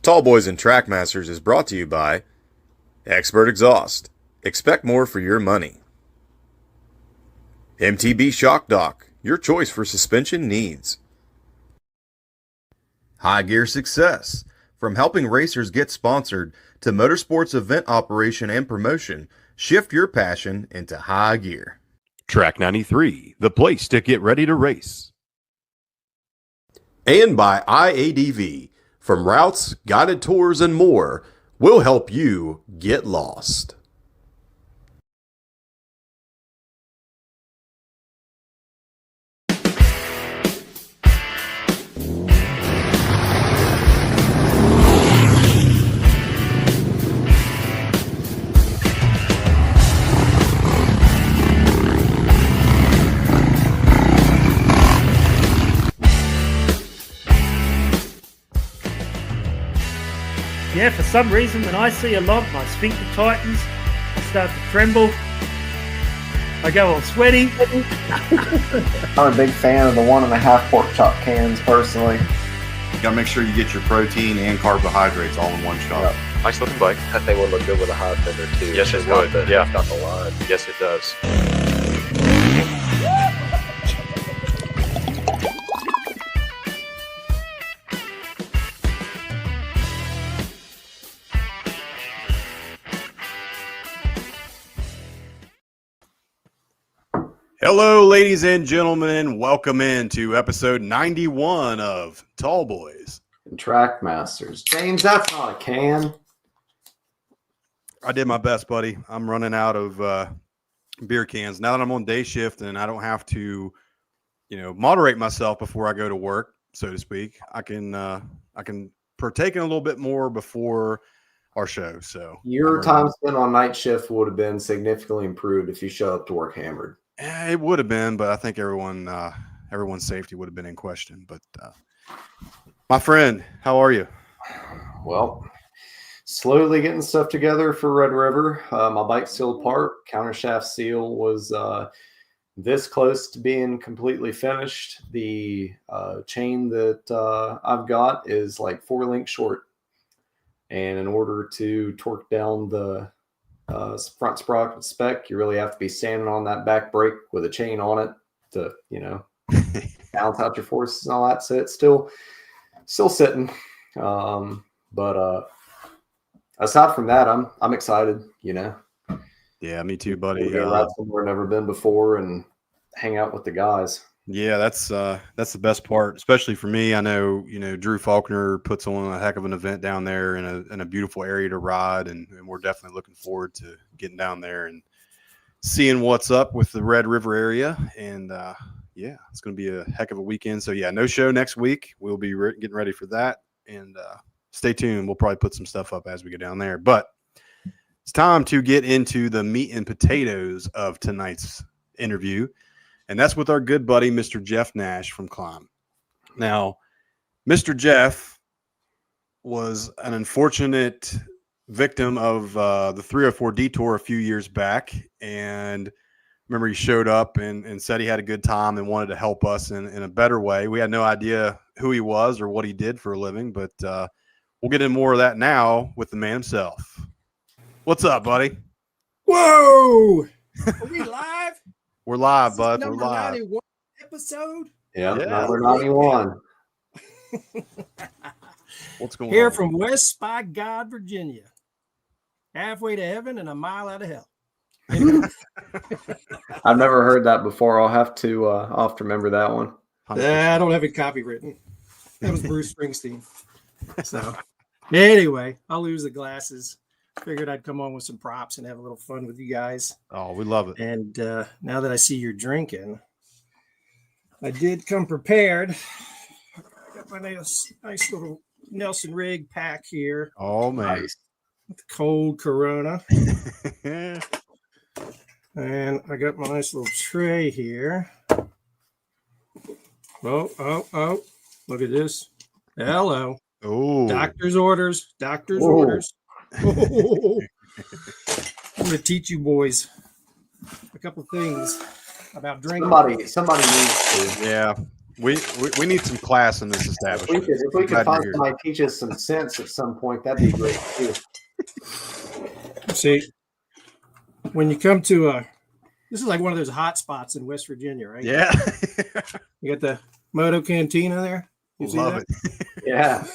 Tallboys and Trackmasters is brought to you by Expert Exhaust. Expect more for your money. MTB Shock Dock, your choice for suspension needs. High Gear Success. From helping racers get sponsored to motorsports event operation and promotion, shift your passion into high gear. Track 93, the place to get ready to race. And by IADV. From routes, guided tours, and more, we'll help you get lost. Yeah, for some reason, when I see a log, my sphincter tightens, I start to tremble, I go all sweaty. I'm a big fan of the 1.5 pork chop cans, personally. You gotta make sure you get your protein and carbohydrates all in one shot. Yep. Nice looking bike. That thing would look good with a high fender too. Yes, it It's got would. the- Yeah. It's got the line. Yes, it does. Hello, ladies and gentlemen. Welcome into episode 91 of Tallboys. And Trackmasters. James, that's not a can. I did my best, buddy. I'm running out of beer cans now that I'm on day shift and I don't have to, moderate myself before I go to work, so to speak. I can partake in a little bit more before our show. So Your time spent on night shift would have been significantly improved if you showed up to work hammered. It would have been, but I think everyone's safety would have been in question. But my friend, how are you? Well, slowly getting stuff together for Red River. My bike's still apart. Countershaft seal was this close to being completely finished. The chain that I've got is like 4 links short. And in order to torque down the front sprocket spec, you really have to be standing on that back brake with a chain on it to, balance out your forces and all that. So it's still sitting. But aside from that, I'm excited, Yeah, me too, buddy. We're gonna ride somewhere I've never been before and hang out with the guys. Yeah, that's the best part, especially for me. I know, Drew Faulkner puts on a heck of an event down there in a beautiful area to ride, and we're definitely looking forward to getting down there and seeing what's up with the Red River area. And yeah, it's going to be a heck of a weekend. So yeah, no show next week. We'll be getting ready for that, and stay tuned. We'll probably put some stuff up as we get down there. But it's time to get into the meat and potatoes of tonight's interview. And that's with our good buddy, Mr. Jeff Nash from Klim. Now, Mr. Jeff was an unfortunate victim of the 304 detour a few years back. And remember, he showed up and said he had a good time and wanted to help us in a better way. We had no idea who he was or what he did for a living, but we'll get into more of that now with the man himself. What's up, buddy? Whoa! Are we live? We're live, bud. We're Number live. 91 episode. Yeah, Yeah. number 91. What's going Here on? from West by God, Virginia. Halfway to heaven and a mile out of hell. I've never heard that before. I'll have to remember that one. I don't have it copywritten. That was Bruce Springsteen. So anyway, I'll lose the glasses. Figured I'd come on with some props and have a little fun with you guys. Oh, we love it. And now that I see you're drinking, I did come prepared. I got my nice little Nelson Rig pack here. Oh, man. Nice. With the cold Corona. And I got my nice little tray here. Oh. Look at this. Hello. Oh. Doctor's orders. Doctor's Whoa. orders. Oh. I'm going to teach you boys a couple things about drinking. Somebody needs to. Yeah. We need some class in this establishment. If we could find somebody teach us some sense at some point, that'd be great too. See, when you come to this is like one of those hot spots in West Virginia, right? Yeah. You got the Moto Cantina there. You see Love that? it. Yeah.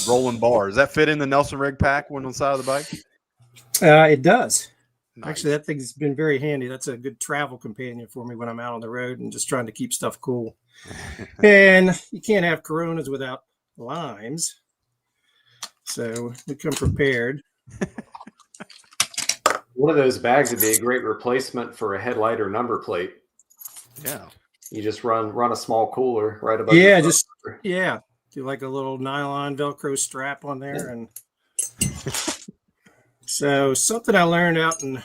Rolling bar. Does that fit in the Nelson rig pack one on the side of the bike? It does. Nice. Actually, that thing's been very handy. That's a good travel companion for me when I'm out on the road and just trying to keep stuff cool. And you can't have Coronas without limes. So we come prepared. One of those bags would be a great replacement for a headlight or number plate. Yeah. You just run a small cooler right above. Yeah, your just do like a little nylon Velcro strap on there, and so something I learned out in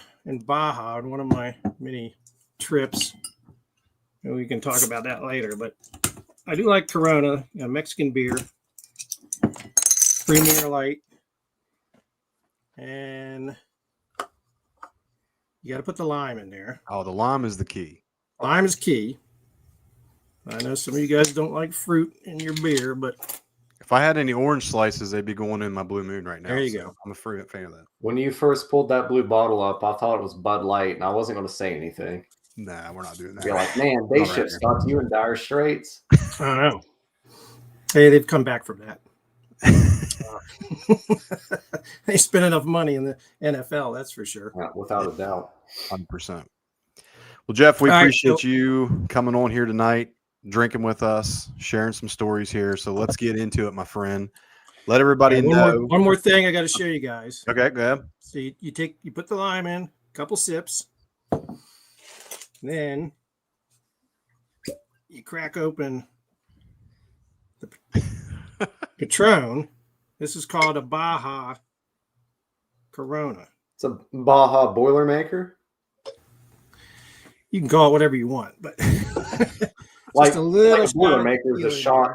Baja on one of my many trips, and we can talk about that later. But I do like Corona, Mexican beer, Premier Light, and you got to put the lime in there. Oh, the lime is the key. Lime is key. I know some of you guys don't like fruit in your beer, but If I had any orange slices, they'd be going in my Blue Moon right now. There you go. I'm a fan of that. When you first pulled that blue bottle up, I thought it was Bud Light, and I wasn't going to say anything. Nah, we're not doing that. You're like, man, day All right, shift's man. got you in dire straits. I don't know. Hey, they've come back from that. They spend enough money in the NFL, that's for sure. Yeah, without a doubt. 100%. Well, Jeff, we All right, appreciate you coming on here tonight, drinking with us, sharing some stories here. So let's get into it, my friend. Let everybody know. One more thing I got to show you guys. Okay, go ahead. So you put the lime in, a couple sips, then you crack open the Patron. This is called a Baja Corona. It's a Baja Boilermaker. You can call it whatever you want, but Like a little a Boilermaker is a tequila shot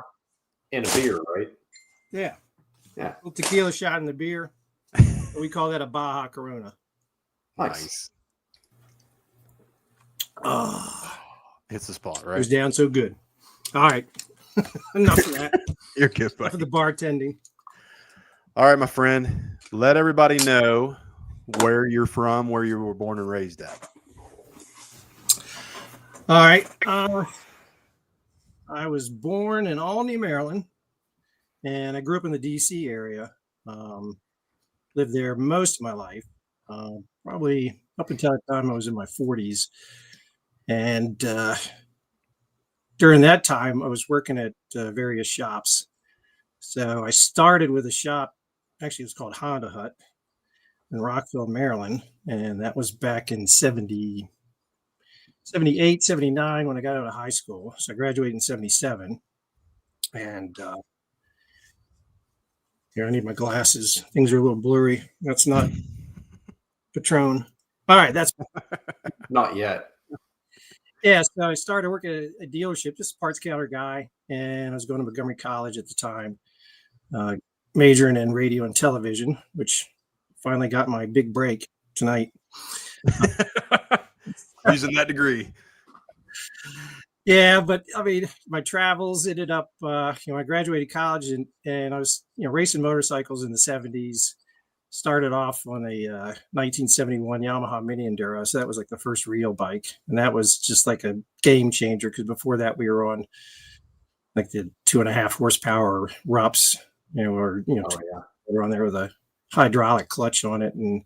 in a beer, right? Yeah. Yeah. A little tequila shot in the beer. We call that a Baja Corona. Nice. Oh, It's the spot, it right? goes down so good. All right. Enough of that. You're good, Enough buddy. of the bartending. All right, my friend. Let everybody know where you're from, where you were born and raised at. All right. I was born in Albany, Maryland, and I grew up in the D.C. area. Lived there most of my life, probably up until the time I was in my 40s. And during that time, I was working at various shops. So I started with a shop, actually it was called Honda Hut in Rockville, Maryland. And that was back in 78, 79 when I got out of high school. So I graduated in 77. And here, I need my glasses. Things are a little blurry. That's not Patron. All right, that's Not yet. yeah. So I started working at a dealership, just a parts counter guy, and I was going to Montgomery College at the time, majoring in radio and television, which finally got my big break tonight. Using that degree. Yeah, but I mean, my travels ended up, I graduated college and I was, racing motorcycles in the 70s. Started off on a 1971 Yamaha Mini Enduro. So that was like the first real bike. And that was just like a game changer because before that we were on like the 2.5 horsepower Rups, Oh, yeah. we were on there with a hydraulic clutch on it and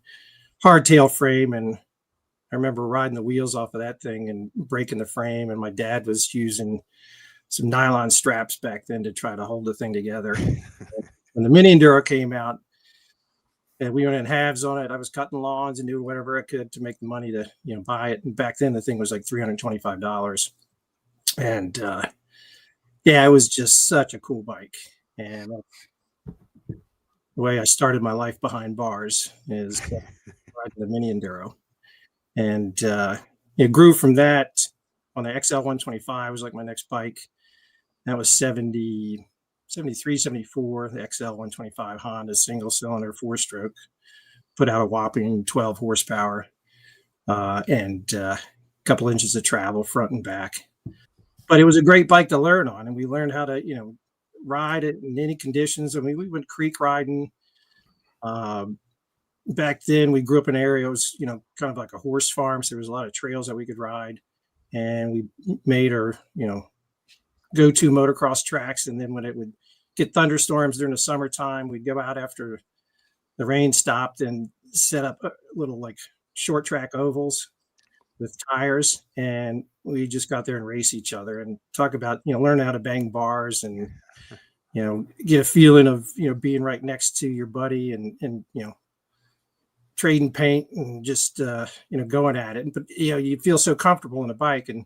hardtail frame. And I remember riding the wheels off of that thing and breaking the frame. And my dad was using some nylon straps back then to try to hold the thing together. When the Mini Enduro came out, and we went in halves on it. I was cutting lawns and doing whatever I could to make the money to, buy it. And back then the thing was like $325. And it was just such a cool bike. And the way I started my life behind bars is riding the Mini Enduro. And it grew from that on the XL 125 was like my next bike. That was 73, 74, the XL 125 Honda single cylinder 4-stroke, put out a whopping 12 horsepower. And couple inches of travel front and back. But it was a great bike to learn on, and we learned how to, ride it in any conditions. I mean, we went creek riding. Back then, we grew up in areas, kind of like a horse farm, so there was a lot of trails that we could ride, and we made our, go-to motocross tracks. And then when it would get thunderstorms during the summertime, we'd go out after the rain stopped and set up little like short track ovals with tires, and we just got there and race each other and talk about, learn how to bang bars and, get a feeling of, being right next to your buddy and trading paint and just, going at it. But, you feel so comfortable in a bike, and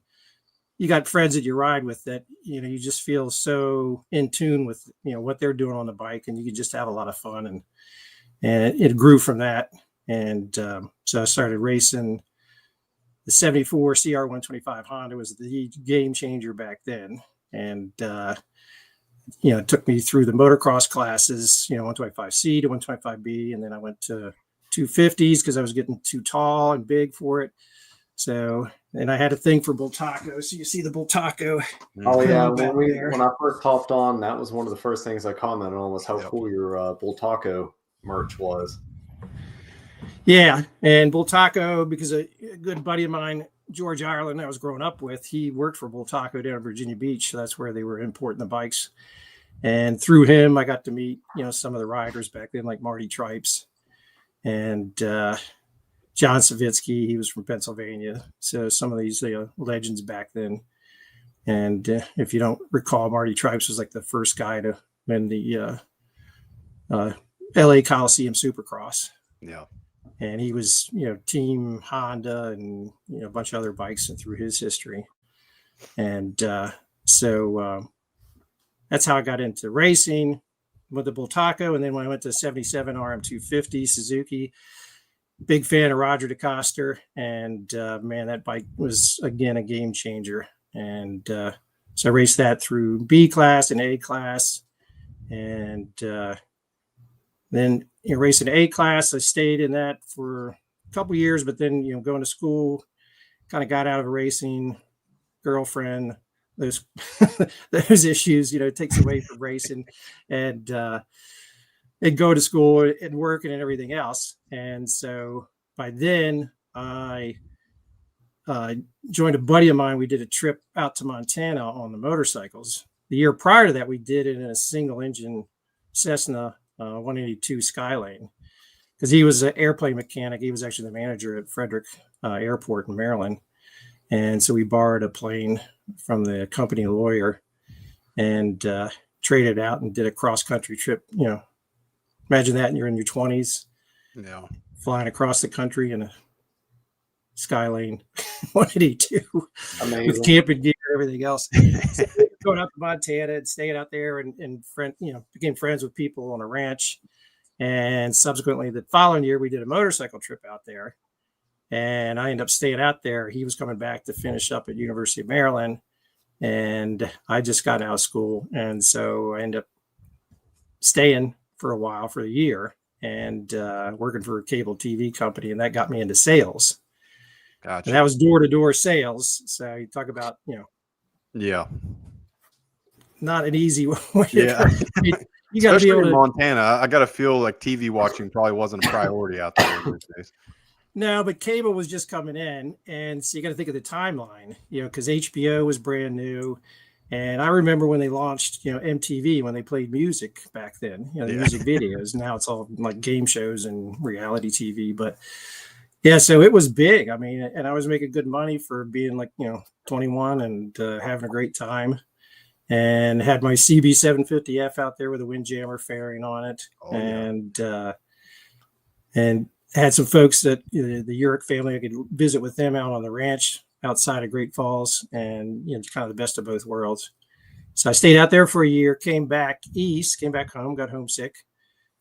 you got friends that you ride with that, you just feel so in tune with, what they're doing on the bike, and you can just have a lot of fun. And it grew from that. And so I started racing. The 74 CR125 Honda was the game changer back then. And, it took me through the motocross classes, 125C to 125B. And then I went to 250s because I was getting too tall and big for it. So, and I had a thing for Bultaco. So you see the Bultaco. Oh yeah, when I first hopped on, that was one of the first things I commented on was how cool your Bultaco merch was. Yeah, and Bultaco, because a good buddy of mine, George Ireland, I was growing up with, he worked for Bultaco down in Virginia Beach. So that's where they were importing the bikes. And through him, I got to meet, some of the riders back then, like Marty Tripes and John Savitsky. He was from Pennsylvania. So some of these legends back then. And if you don't recall, Marty Tripes was like the first guy to win the LA Coliseum Supercross. Yeah. And he was, Team Honda and, a bunch of other bikes and through his history. And so that's how I got into racing with the Bultaco. And then when I went to 77 RM250 Suzuki, big fan of Roger DeCoster. And man, that bike was, again, a game changer. And so I raced that through B class and A class. And then racing A class, I stayed in that for a couple years, but then, going to school, kind of got out of racing, girlfriend, those those issues, it takes away from racing, and go to school and work and everything else. And so by then I joined a buddy of mine. We did a trip out to Montana on the motorcycles. The year prior to that, we did it in a single engine Cessna 182 Skylane, because he was an airplane mechanic. He was actually the manager at Frederick Airport in Maryland. And so we borrowed a plane from the company lawyer and traded out and did a cross-country trip. Imagine that, and you're in your 20s, flying across the country in a Skylane 182 with camping gear and everything else. So going out to Montana and staying out there and became friends with people on a ranch. And subsequently the following year, we did a motorcycle trip out there, and I ended up staying out there. He was coming back to finish up at University of Maryland, and I just got out of school. And so I ended up staying for a while, for a year, and working for a cable TV company. And that got me into sales. Gotcha. And that was door-to-door sales. So you talk about, not an easy way. You got to be able to. In Montana, I got to feel like TV watching probably wasn't a priority out there these days. No, but cable was just coming in, and so you got to think of the timeline, because HBO was brand new, and I remember when they launched, MTV, when they played music back then, the music videos. Now it's all like game shows and reality TV, but yeah, so it was big. I mean, and I was making good money for being 21 and having a great time. And had my CB 750F out there with a Windjammer fairing on it, and had some folks that the Urick family, I could visit with them out on the ranch outside of Great Falls, and kind of the best of both worlds. So I stayed out there for a year, came back home, got homesick,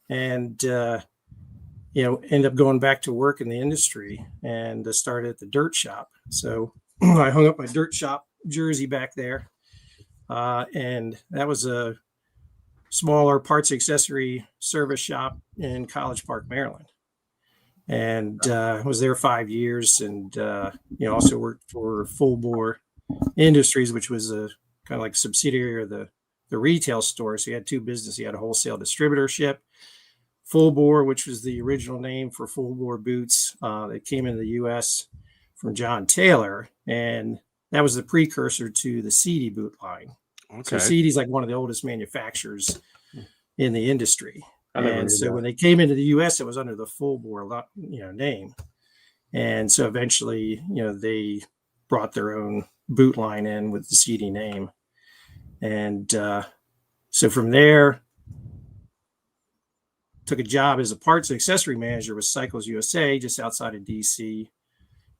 and ended up going back to work in the industry and started at the dirt shop. So I hung up my dirt shop jersey back there. And that was a smaller parts accessory service shop in College Park, Maryland. and was there 5 years, and also worked for Full Bore Industries, which was a kind of like subsidiary of the retail store. So he had two businesses. He had a wholesale distributorship, Full Bore, which was the original name for Full Bore boots that came into the U.S. from John Taylor, and that was the precursor to the CD boot line. Okay. So CD is like one of the oldest manufacturers in the industry. And so when they came into the U.S., it was under the Full Bore, name. And so eventually, they brought their own boot line in with the CD name. And so from there, took a job as a parts and accessory manager with Cycles USA, just outside of DC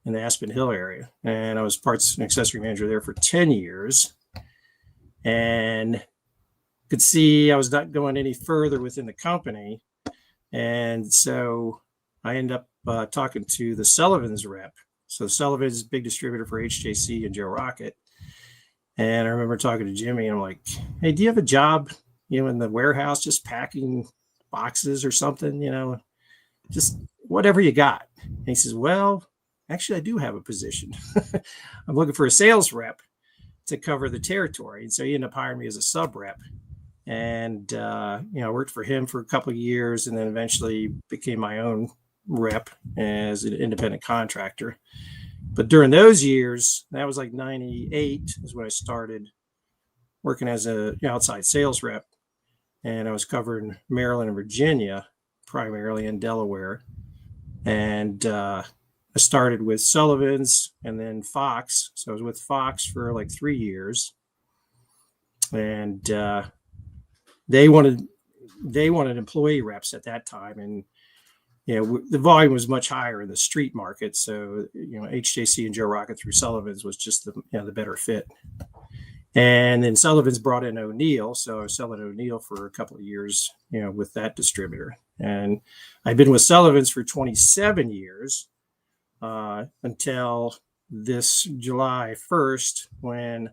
in the Aspen Hill area. And I was parts and accessory manager there for 10 years. And could see I was not going any further within the company. And so I ended up talking to the Sullivan's rep. So Sullivan's is a big distributor for HJC and Joe Rocket. And I remember talking to Jimmy, and I'm like, hey, do you have a job, in the warehouse, just packing boxes or something, just whatever you got? And he says, well, actually, I do have a position. I'm looking for a sales rep to cover the territory. And so he ended up hiring me as a sub rep. And, I worked for him for a couple of years, and then eventually became my own rep as an independent contractor. But during those years, that was like 98 is when I started working as a outside sales rep. And I was covering Maryland and Virginia, primarily in Delaware. And I started with Sullivan's and then Fox. So I was with Fox for like 3 years. And they wanted employee reps at that time. And the volume was much higher in the street market. So, HJC and Joe Rocket through Sullivan's was just the better fit. And then Sullivan's brought in O'Neill. So I was selling O'Neill for a couple of years, with that distributor. And I've been with Sullivan's for 27 years until this July 1st, when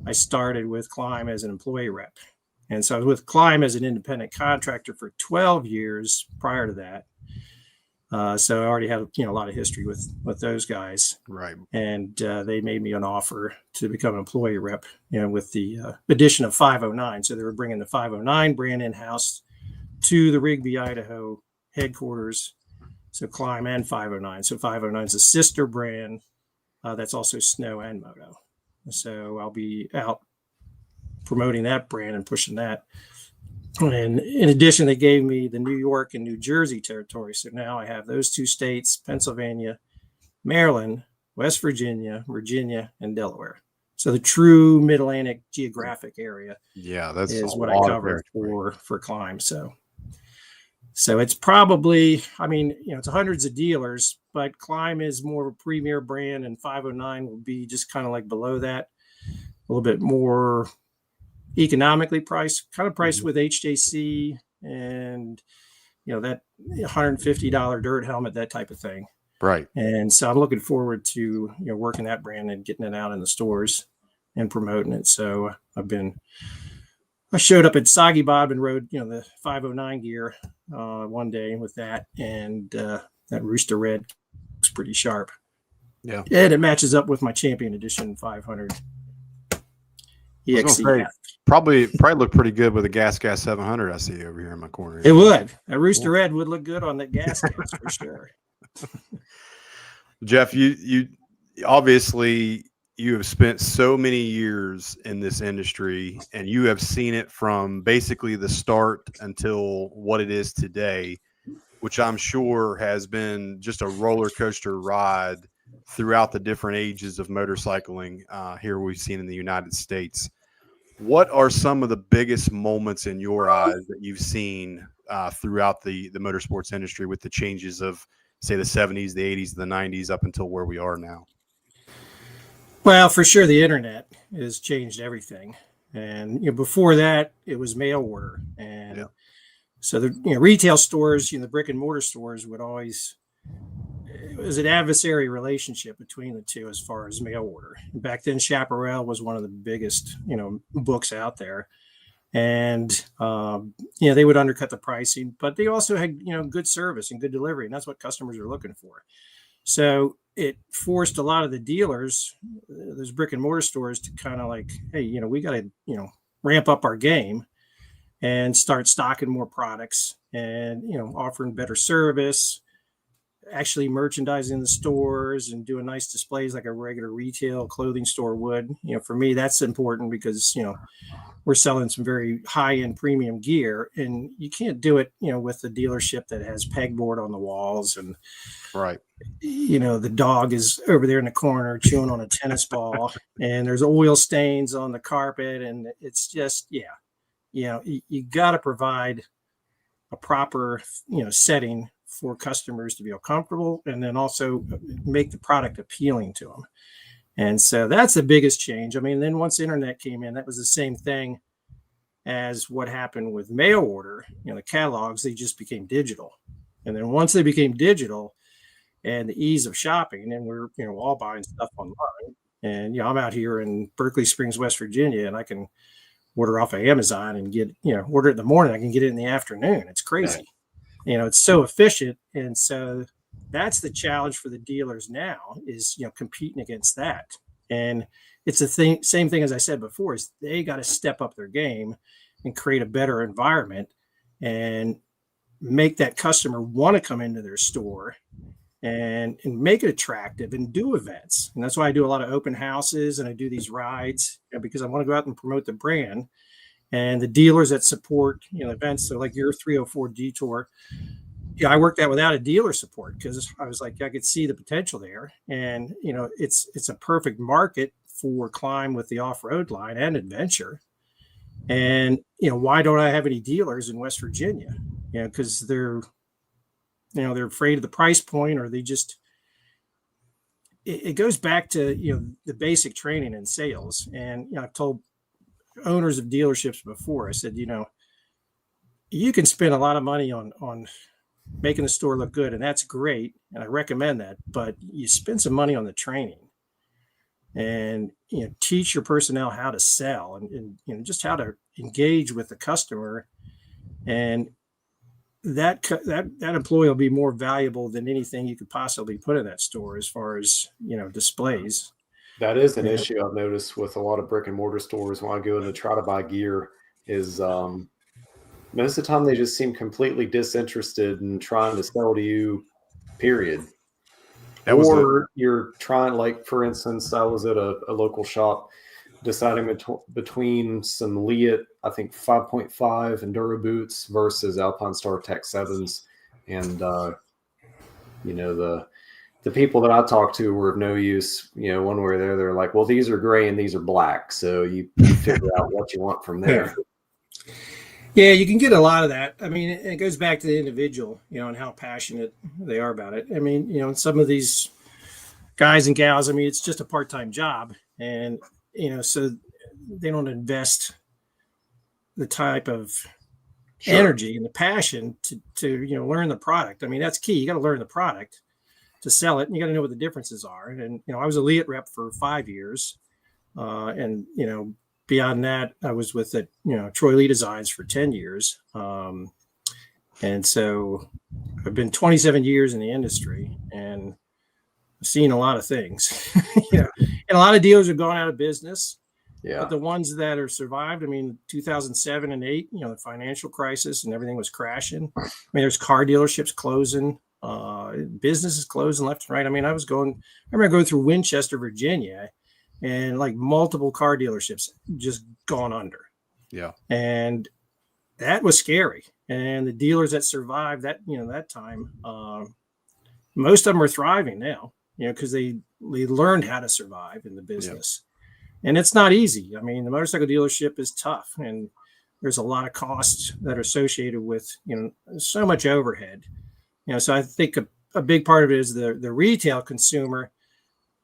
I started with Klim as an employee rep. And so I was with Klim as an independent contractor for 12 years prior to that. So I already had a lot of history with those guys, right? And they made me an offer to become an employee rep, with the addition of 509. So they were bringing the 509 brand in house to the Rigby, Idaho headquarters. So Klim and 509. So 509 is a sister brand that's also snow and moto. So I'll be out promoting that brand and pushing that. And in addition, they gave me the New York and New Jersey territory. So now I have those two states, Pennsylvania, Maryland, West Virginia, and Delaware. So the true Mid Atlantic geographic area, that's what I cover for Klim. So it's probably, it's hundreds of dealers, but Klim is more of a premier brand, and 509 will be just kind of like below that, a little bit more economically priced with HJC and that $150 dirt helmet, that type of thing, right? And so I'm looking forward to working that brand and getting it out in the stores and promoting it. So I showed up at Soggy Bob and rode the 509 gear one day with that, and that Rooster Red looks pretty sharp, and it matches up with my Champion Edition 500 EXE. Probably look pretty good with a gas 700 I see over here in my corner. It would. A Rooster Red would look good on that gas for sure. Jeff, you obviously you have spent so many years in this industry, and you have seen it from basically the start until what it is today, which I'm sure has been just a roller coaster ride throughout the different ages of motorcycling here we've seen in the United States. What are some of the biggest moments in your eyes that you've seen throughout the motorsports industry with the changes of, say, the 70s, the 80s, the 90s up until where we are now? Well, for sure, the internet has changed everything. And before that, it was mail order. And so the retail stores, the brick and mortar stores would always, it was an adversary relationship between the two as far as mail order. Back then, Chaparral was one of the biggest, books out there. And, they would undercut the pricing, but they also had, good service and good delivery. And that's what customers are looking for. So it forced a lot of the dealers, those brick and mortar stores, to kind of like, hey, we got to, ramp up our game and start stocking more products and, offering better service, actually merchandising the stores and doing nice displays like a regular retail clothing store would. For me, that's important because, we're selling some very high-end premium gear, and you can't do it, with a dealership that has pegboard on the walls and, Right. The dog is over there in the corner chewing on a tennis ball, and there's oil stains on the carpet, and it's just, you got to provide a proper, setting for customers to feel comfortable, and then also make the product appealing to them. And so that's the biggest change. I mean, then once the internet came in, that was the same thing as what happened with mail order. The catalogs, they just became digital. And then once they became digital and the ease of shopping, and we're, all buying stuff online. And, I'm out here in Berkeley Springs, West Virginia, and I can order off of Amazon and get, order it in the morning. I can get it in the afternoon. It's crazy. It's so efficient. And so that's the challenge for the dealers now is, competing against that. And it's the same thing as I said before, is they got to step up their game and create a better environment and make that customer want to come into their store and make it attractive and do events. And that's why I do a lot of open houses and I do these rides, because I want to go out and promote the brand. And the dealers that support, events, so like your 304 Detour, I worked that without a dealer support because I was like, I could see the potential there. And, it's a perfect market for climb with the off-road line and adventure. And, why don't I have any dealers in West Virginia? Because they're afraid of the price point, or they just, it goes back to, the basic training and sales. And, I've told owners of dealerships before, I said, you can spend a lot of money on making the store look good, and that's great, and I recommend that, but you spend some money on the training and teach your personnel how to sell and just how to engage with the customer, and that employee will be more valuable than anything you could possibly put in that store as far as displays. That is an issue I've noticed with a lot of brick and mortar stores when I go in to try to buy gear is most of the time they just seem completely disinterested in trying to sell to you, period. Or you're trying, like, for instance, I was at a local shop deciding between some Leatt, I think 5.5 Enduro boots versus Alpine Star Tech 7s. And, the people that I talked to were of no use, one way or the other. They're like, well, these are gray and these are black. So you figure out what you want from there. Yeah, you can get a lot of that. I mean, it goes back to the individual, and how passionate they are about it. I mean, some of these guys and gals, I mean, it's just a part-time job. And, so they don't invest the type of energy and the passion to learn the product. I mean, that's key. You got to learn the product to sell it, and you got to know what the differences are. And, I was a Leatt rep for 5 years. And, beyond that, I was with Troy Lee Designs for 10 years. And so I've been 27 years in the industry and I've seen a lot of things, and a lot of dealers have gone out of business. Yeah. But the ones that are survived, I mean, 2007 and 8, the financial crisis and everything was crashing. I mean, there's car dealerships closing, businesses closing left and right. I mean, I remember going through Winchester, Virginia, and like multiple car dealerships just gone under. Yeah. And that was scary. And the dealers that survived that, that time, most of them are thriving now, because they learned how to survive in the business. Yeah. And it's not easy. I mean, the motorcycle dealership is tough, and there's a lot of costs that are associated with, so much overhead. So I think a big part of it is the retail consumer.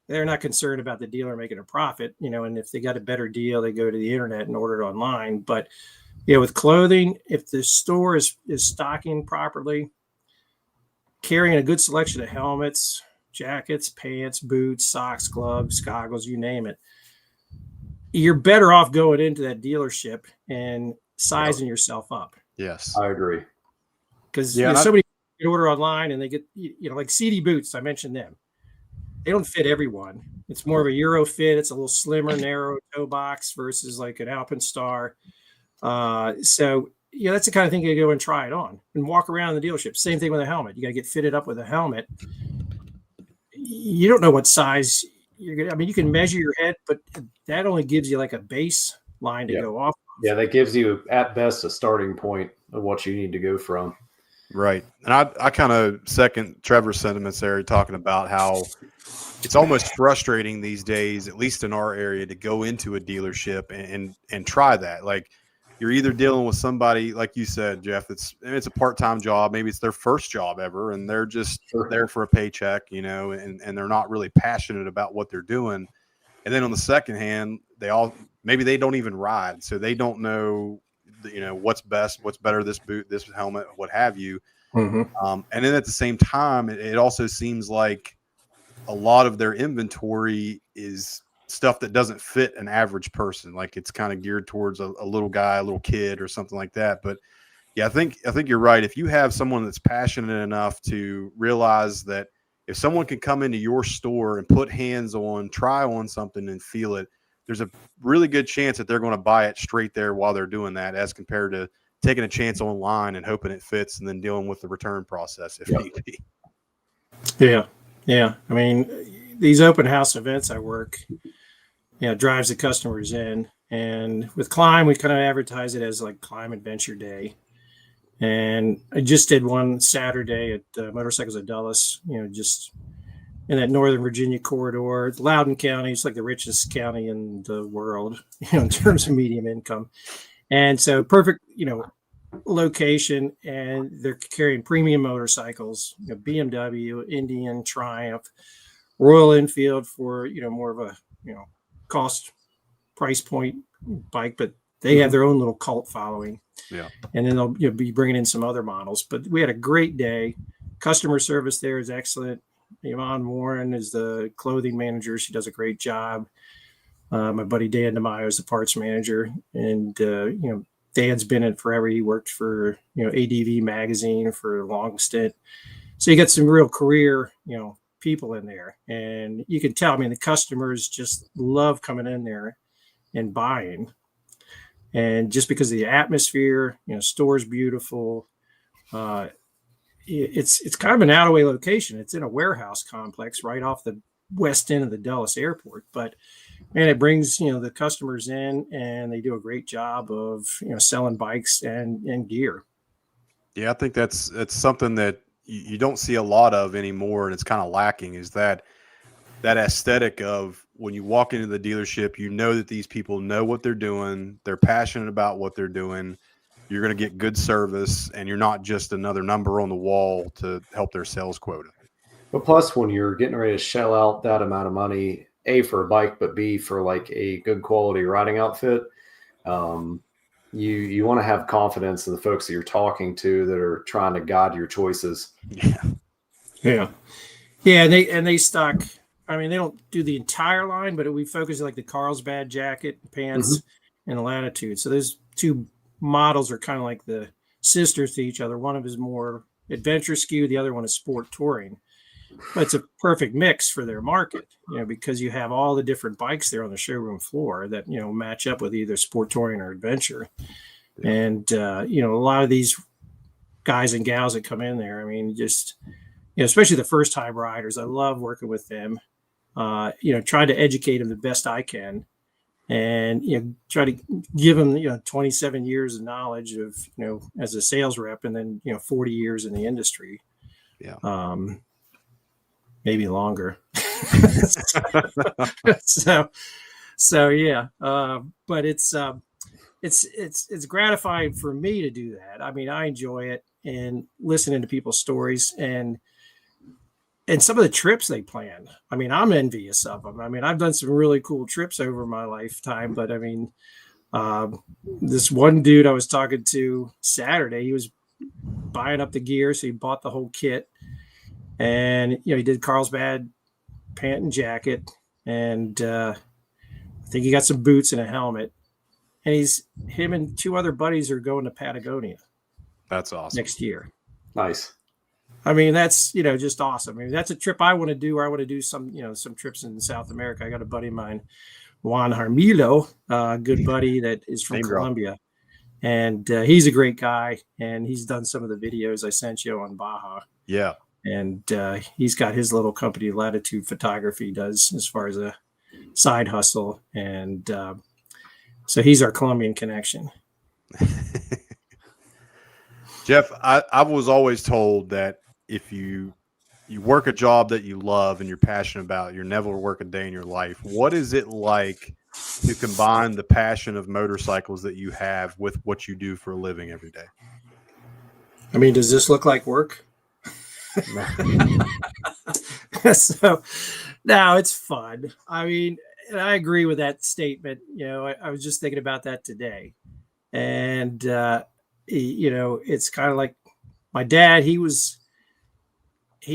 They're not concerned about the dealer making a profit, and if they got a better deal, they go to the internet and order it online. But, with clothing, if the store is stocking properly, carrying a good selection of helmets, jackets, pants, boots, socks, gloves, goggles, you name it, you're better off going into that dealership and sizing yourself up. Yes. I agree. Because Yeah, somebody can order online and they get, like CD boots. I mentioned them. They don't fit everyone. It's more of a Euro fit. It's a little slimmer, narrow toe box versus like an Alpenstar. So, that's the kind of thing you go and try it on and walk around the dealership. Same thing with a helmet. You got to get fitted up with a helmet. You don't know what size you're going to, you can measure your head, but that only gives you like a baseline to go off. Yeah, that gives you at best a starting point of what you need to go from. Right. And I kind of second Trevor's sentiments there, talking about how it's almost frustrating these days, at least in our area, to go into a dealership and try that. Like, you're either dealing with somebody, like you said, Jeff, it's a part-time job. Maybe it's their first job ever, and they're just there for a paycheck, and they're not really passionate about what they're doing. And then on the second hand, maybe they don't even ride, so they don't know, what's best, what's better, this boot, this helmet, what have you. Mm-hmm. And then at the same time, it also seems like a lot of their inventory is stuff that doesn't fit an average person. Like, it's kind of geared towards a little guy, a little kid or something like that. But yeah, I think you're right. If you have someone that's passionate enough to realize that if someone can come into your store and put hands on, try on something and feel it, there's a really good chance that they're going to buy it straight there while they're doing that, as compared to taking a chance online and hoping it fits and then dealing with the return process if need be. Yeah. Yeah. These open house events I work, drives the customers in. And with Klim, we kind of advertise it as like Klim Adventure Day. And I just did one Saturday at Motorcycles of Dulles, just in that Northern Virginia corridor. It's Loudoun County. It's like the richest county in the world, in terms of medium income. And so perfect, location. And they're carrying premium motorcycles, BMW, Indian, Triumph, Royal Enfield for, more of a, cost price point bike, but they have their own little cult following. Yeah. And then they'll be bringing in some other models. But we had a great day. Customer service there is excellent. Yvonne Warren is the clothing manager. She does a great job. My buddy Dan DeMaio is the parts manager. And, Dan's been in it forever. He worked for, ADV magazine for a long stint. So you got some real career, people in there, and you can tell, the customers just love coming in there and buying. And just because of the atmosphere, store's beautiful. It's kind of an out of way location. It's in a warehouse complex right off the west end of the Dulles airport, but man, it brings, the customers in, and they do a great job of, selling bikes and gear. Yeah. I think that's something that you don't see a lot of anymore, and it's kind of lacking, is that aesthetic of when you walk into the dealership, that these people know what they're doing, they're passionate about what they're doing, you're going to get good service, and you're not just another number on the wall to help their sales quota. But plus, when you're getting ready to shell out that amount of money, A, for a bike, but B, for like a good quality riding outfit, you want to have confidence in the folks that you're talking to that are trying to guide your choices. Yeah. And they stock, they don't do the entire line, but we focus on like the Carlsbad jacket, pants, and the Latitude. So those two models are kind of like the sisters to each other. One of them is more adventure skew, the other one is sport touring. But it's a perfect mix for their market, because you have all the different bikes there on the showroom floor that, match up with either sport touring or adventure. Yeah. And, a lot of these guys and gals that come in there, especially the first time riders, I love working with them, trying to educate them the best I can, and, try to give them, 27 years of knowledge of, as a sales rep, and then, 40 years in the industry. Yeah. Maybe longer. so yeah. But it's gratifying for me to do that. I enjoy it, and listening to people's stories and some of the trips they plan. I'm envious of them. I've done some really cool trips over my lifetime, but this one dude I was talking to Saturday, he was buying up the gear. So he bought the whole kit. And, he did Carlsbad pant and jacket, and I think he got some boots and a helmet. and him and 2 other buddies are going to Patagonia That's awesome. next year. Nice. I mean, that's, just awesome. I mean, that's a trip I want to do, or I want to do some trips in South America. I got a buddy of mine, Juan Harmilo, a good buddy that is from Colombia. And he's a great guy, and he's done some of the videos I sent you on Baja. Yeah. And he's got his little company, Latitude Photography, does as far as a side hustle. And so he's our Colombian connection. Jeff, I was always told that if you work a job that you love and you're passionate about, you'll never work a day in your life. What is it like to combine the passion of motorcycles that you have with what you do for a living every day? I mean, does this look like work? So, no, it's fun. I mean, and I agree with that statement. I was just thinking about that today. And, it's kind of like my dad, he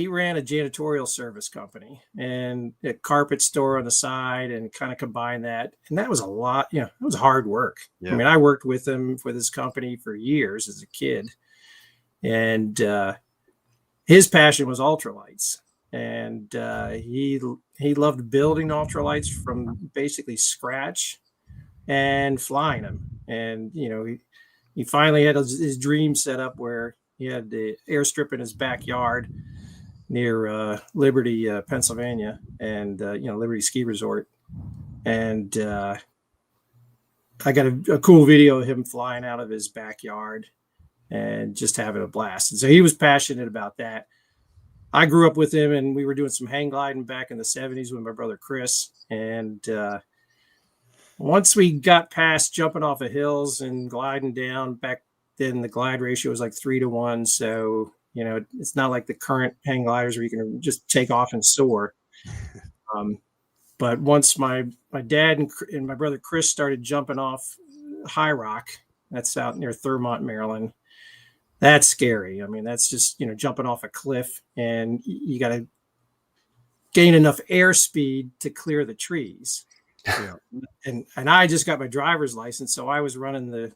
ran a janitorial service company and a carpet store on the side, and kind of combined that. And that was a lot, it was hard work. Yeah. I mean, I worked with him for this company for years as a kid, and his passion was ultralights. And he loved building ultralights from basically scratch and flying them. And, he finally had his dream set up where he had the airstrip in his backyard near Liberty, Pennsylvania, and Liberty Ski Resort. And I got a cool video of him flying out of his backyard and just having a blast. And so he was passionate about that. I grew up with him, and we were doing some hang gliding back in the 70s with my brother Chris. And once we got past jumping off of hills and gliding down, back then the glide ratio was like 3-to-1. So, it's not like the current hang gliders where you can just take off and soar. But once my dad and my brother Chris started jumping off High Rock, that's out near Thurmont, Maryland. That's scary. I mean, that's just, jumping off a cliff, and you got to gain enough airspeed to clear the trees. Yeah. And I just got my driver's license, so I was running the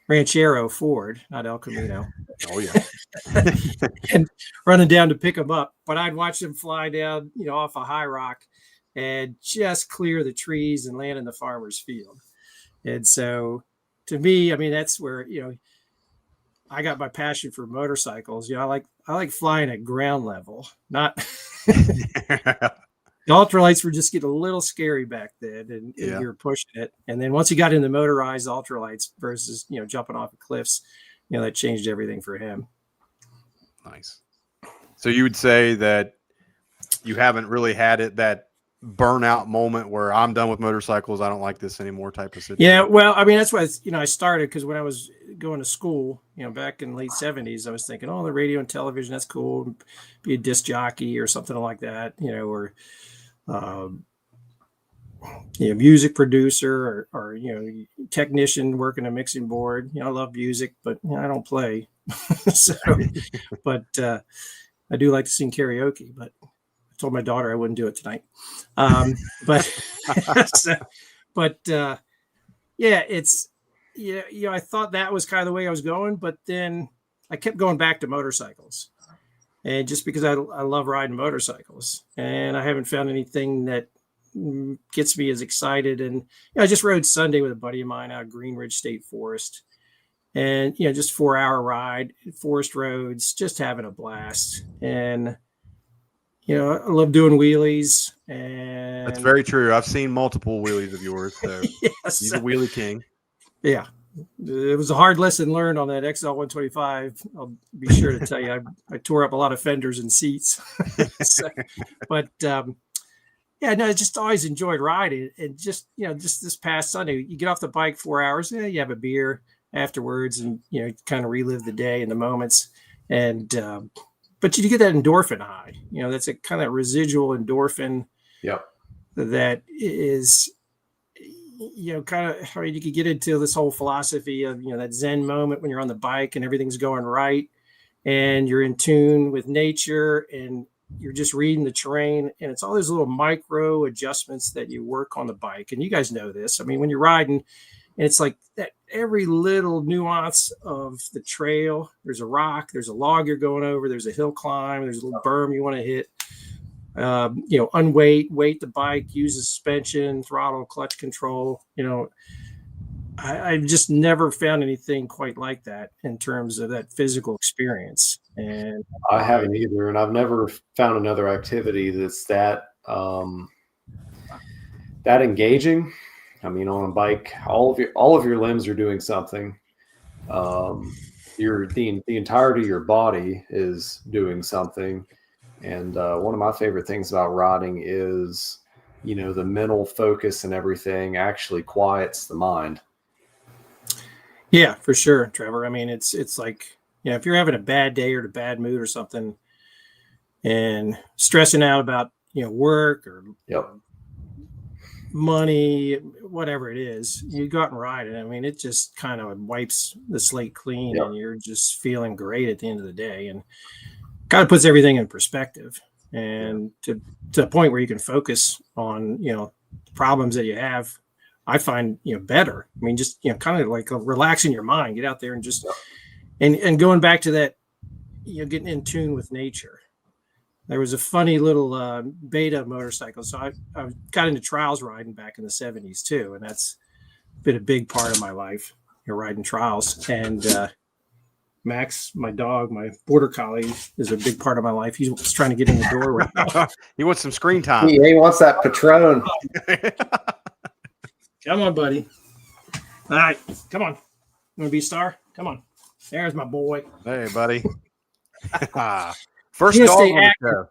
Ranchero Ford, not El Camino. Oh yeah. And running down to pick them up, but I'd watch them fly down, off a High Rock and just clear the trees and land in the farmer's field. And so, to me, I mean, that's where I got my passion for motorcycles. I like flying at ground level, not. The ultralights were just getting a little scary back then, and you were pushing it. And then once he got into motorized ultralights versus, jumping off of cliffs, that changed everything for him. Nice. So you would say that you haven't really had that burnout moment where I'm done with motorcycles, I don't like this anymore type of situation? Yeah, well, I mean, that's why I started, because when I was going to school, back in the late 70s, I was thinking, oh, the radio and television, that's cool. Be a disc jockey or something like that, or music producer or technician working a mixing board. I love music, but I don't play. So, but I do like to sing karaoke, but I told my daughter I wouldn't do it tonight. It's, I thought that was kind of the way I was going, but then I kept going back to motorcycles. And just because I love riding motorcycles, and I haven't found anything that gets me as excited. And I just rode Sunday with a buddy of mine out of Green Ridge State Forest, and just 4-hour ride, forest roads, just having a blast. And I love doing wheelies. And that's very true. I've seen multiple wheelies of yours. So yes. He's a wheelie king. Yeah. It was a hard lesson learned on that XL 125. I'll be sure to tell you, I tore up a lot of fenders and seats. But I just always enjoyed riding. And just this past Sunday, you get off the bike 4 hours, you have a beer afterwards, and kind of relive the day and the moments. And but you get that endorphin high. That's a kind of residual endorphin. Yep. That is. Kind of, I mean, you could get into this whole philosophy of, that Zen moment when you're on the bike and everything's going right and you're in tune with nature and you're just reading the terrain, and it's all those little micro adjustments that you work on the bike. And you guys know this. I mean, when you're riding, and it's like that every little nuance of the trail, there's a rock, there's a log you're going over, there's a hill climb, there's a little berm you want to hit. Unweight, weight the bike, use the suspension, throttle, clutch control. I just never found anything quite like that in terms of that physical experience. And I haven't either, and I've never found another activity that's that engaging. I mean, on a bike, all of your limbs are doing something. The entirety of your body is doing something. And one of my favorite things about riding is, the mental focus and everything actually quiets the mind. Yeah, for sure, Trevor. I mean, it's like, if you're having a bad day or a bad mood or something and stressing out about, work or money, whatever it is, you go out and ride it. I mean, it just kind of wipes the slate clean and you're just feeling great at the end of the day, and kind of puts everything in perspective, and to a point where you can focus on, problems that you have. I find, better. I mean, just, kind of like relaxing your mind, get out there and just, and going back to that, getting in tune with nature. There was a funny little beta motorcycle. So I got into trials riding back in the 70s too. And that's been a big part of my life, riding trials. And Max, my dog, my border collie, is a big part of my life. He's trying to get in the door right now. He wants some screen time. He wants that Patron. Come on, buddy. All right, come on. You want to be a star? Come on. There's my boy. Hey, buddy. First dog on the show.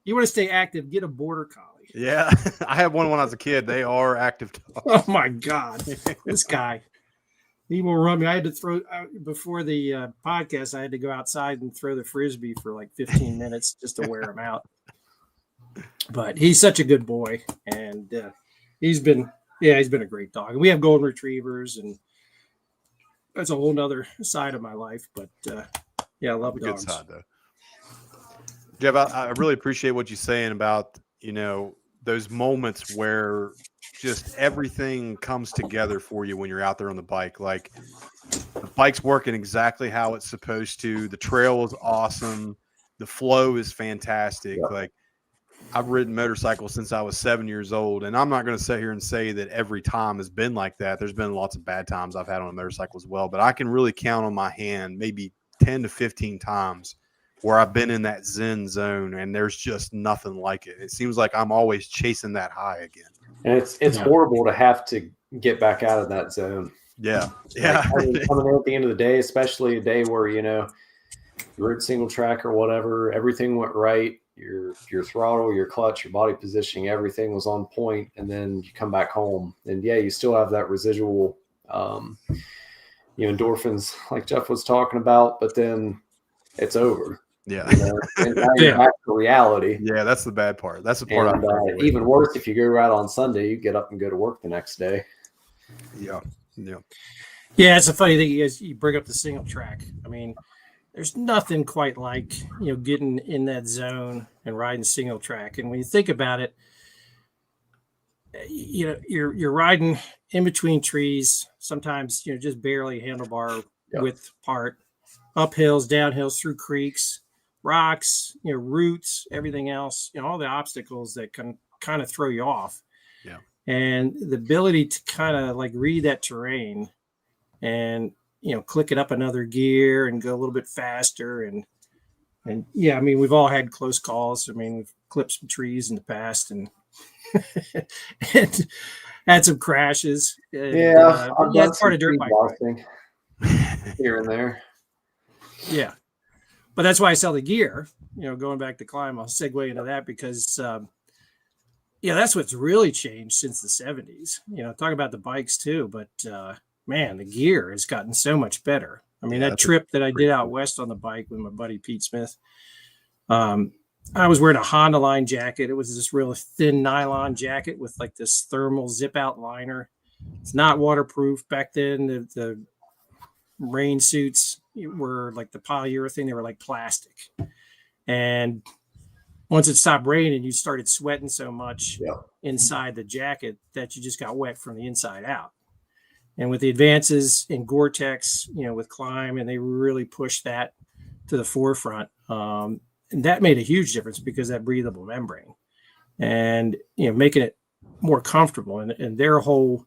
You want to stay active, get a border collie. Yeah, I had one when I was a kid. They are active dogs. Oh, my God. This guy. He will run me. I had to throw, before the podcast, I had to go outside and throw the Frisbee for like 15 minutes just to wear him out. But he's such a good boy. And he's been a great dog. And we have golden retrievers, and that's a whole nother side of my life. But I love dogs. Good side, though. Jeff, I really appreciate what you're saying about, those moments where just everything comes together for you when you're out there on the bike. Like, the bike's working exactly how it's supposed to. The trail is awesome. The flow is fantastic. Yeah. Like, I've ridden motorcycles since I was 7 years old, and I'm not going to sit here and say that every time has been like that. There's been lots of bad times I've had on a motorcycle as well, but I can really count on my hand maybe 10 to 15 times where I've been in that Zen zone, and there's just nothing like it. It seems like I'm always chasing that high again. And it's horrible to have to get back out of that zone. Yeah. Yeah. Like, coming in at the end of the day, especially a day where, you rode single track or whatever, everything went right. Your throttle, your clutch, your body positioning, everything was on point. And then you come back home and you still have that residual, endorphins like Jeff was talking about, but then it's over. Yeah. And now you're back to reality. Yeah. That's the bad part. That's the part. And, even worse, if you go right on Sunday, you get up and go to work the next day. Yeah. Yeah. Yeah. It's a funny thing. You bring up the single track. I mean, there's nothing quite like, getting in that zone and riding single track. And when you think about it, you're riding in between trees, sometimes, just barely handlebar width apart, up hills, down hills, through creeks, rocks, roots, everything else, all the obstacles that can kind of throw you off. Yeah. And the ability to kind of like read that terrain and, click it up another gear and go a little bit faster. And yeah, I mean, we've all had close calls. I mean, we've clipped some trees in the past and, and had some crashes. Yeah. That's part of dirt bike riding. Here and there. Yeah. But that's why I sell the gear, going back to climb. I'll segue into that because, that's what's really changed since the 70s. Talk about the bikes too, but, man, the gear has gotten so much better. I mean, that trip that I did out west on the bike with my buddy Pete Smith, I was wearing a Honda line jacket. It was this real thin nylon jacket with like this thermal zip out liner. It's not waterproof. Back then, the rain suits were like the polyurethane. They were like plastic. And once it stopped raining, you started sweating so much Yeah. inside the jacket that you just got wet from the inside out. And with the advances in Gore-Tex, with Klim, and they really pushed that to the forefront. And that made a huge difference because that breathable membrane and, making it more comfortable. And their whole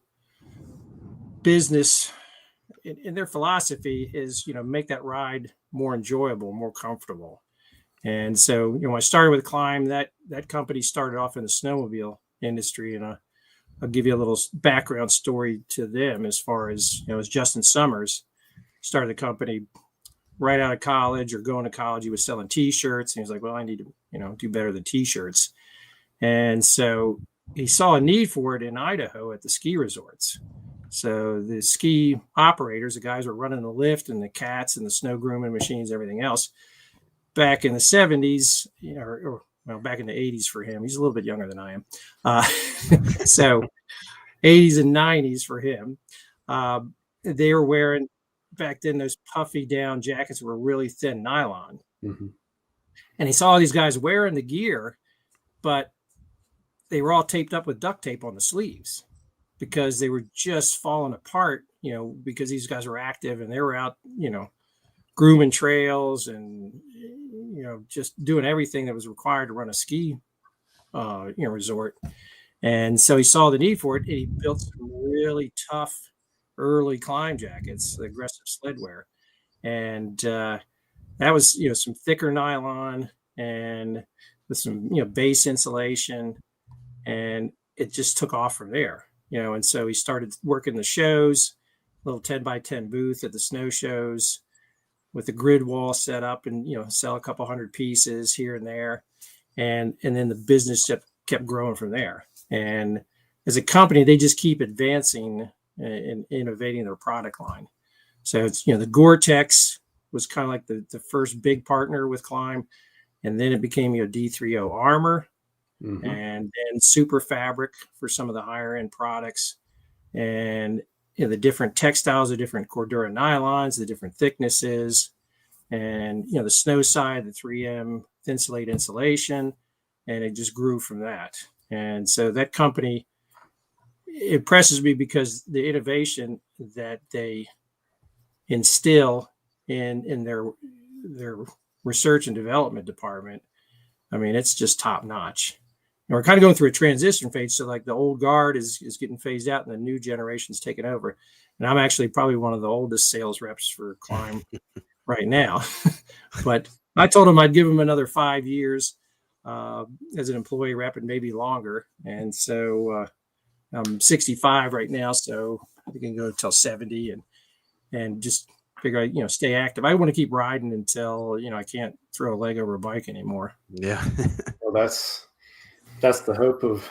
business and their philosophy is, make that ride more enjoyable, more comfortable. And so, when I started with Klim, that company started off in the snowmobile industry. And I'll give you a little background story to them as far as, as Justin Summers started the company right out of college or going to college. He was selling T-shirts, and he was like, well, I need to, do better than T-shirts. And so he saw a need for it in Idaho at the ski resorts. So the ski operators, the guys were running the lift and the cats and the snow grooming machines, everything else, back in the 70s, or back in the 80s for him. He's a little bit younger than I am. So 80s and 90s for him. They were wearing, back then, those puffy down jackets were really thin nylon. Mm-hmm. And he saw these guys wearing the gear, but they were all taped up with duct tape on the sleeves because they were just falling apart, because these guys were active and they were out, grooming trails and, just doing everything that was required to run a ski, resort. And so he saw the need for it, and he built some really tough early Klim jackets, the aggressive sled wear. And that was, some thicker nylon and with some, base insulation, and it just took off from there, and so he started working the shows, little 10x10 booth at the snow shows with the grid wall set up and, sell a couple hundred pieces here and there. And then the business kept growing from there. And as a company, they just keep advancing and innovating their product line. So it's, the Gore-Tex was kind of like the first big partner with Klim. And then it became, D3O Armor, mm-hmm. and then Super Fabric for some of the higher end products. And the different textiles, the different Cordura nylons, the different thicknesses, and, the snow side, the 3M Thinsulate insulation, and it just grew from that. And so that company impresses me because the innovation that they instill in their research and development department, I mean, it's just top notch. And we're kind of going through a transition phase. So like the old guard is getting phased out and the new generation's taking over. And I'm actually probably one of the oldest sales reps for Klim right now. But I told him I'd give him another 5 years as an employee rep and maybe longer. And so I'm 65 right now, so I can go until 70 and just figure out, stay active. I want to keep riding until, I can't throw a leg over a bike anymore. Yeah. Well, that's the hope of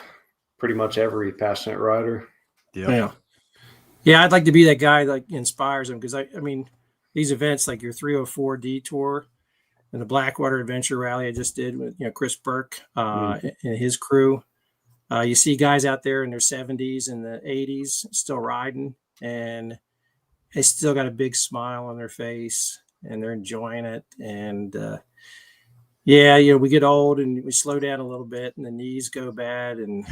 pretty much every passionate rider. Yeah. Yeah, I'd like to be that guy that inspires them, because I mean, these events like your 304 Detour and the Blackwater Adventure Rally I just did with Chris Burke and his crew. You see guys out there in their 70s and the 80s still riding, and they still got a big smile on their face and they're enjoying it. And we get old and we slow down a little bit and the knees go bad and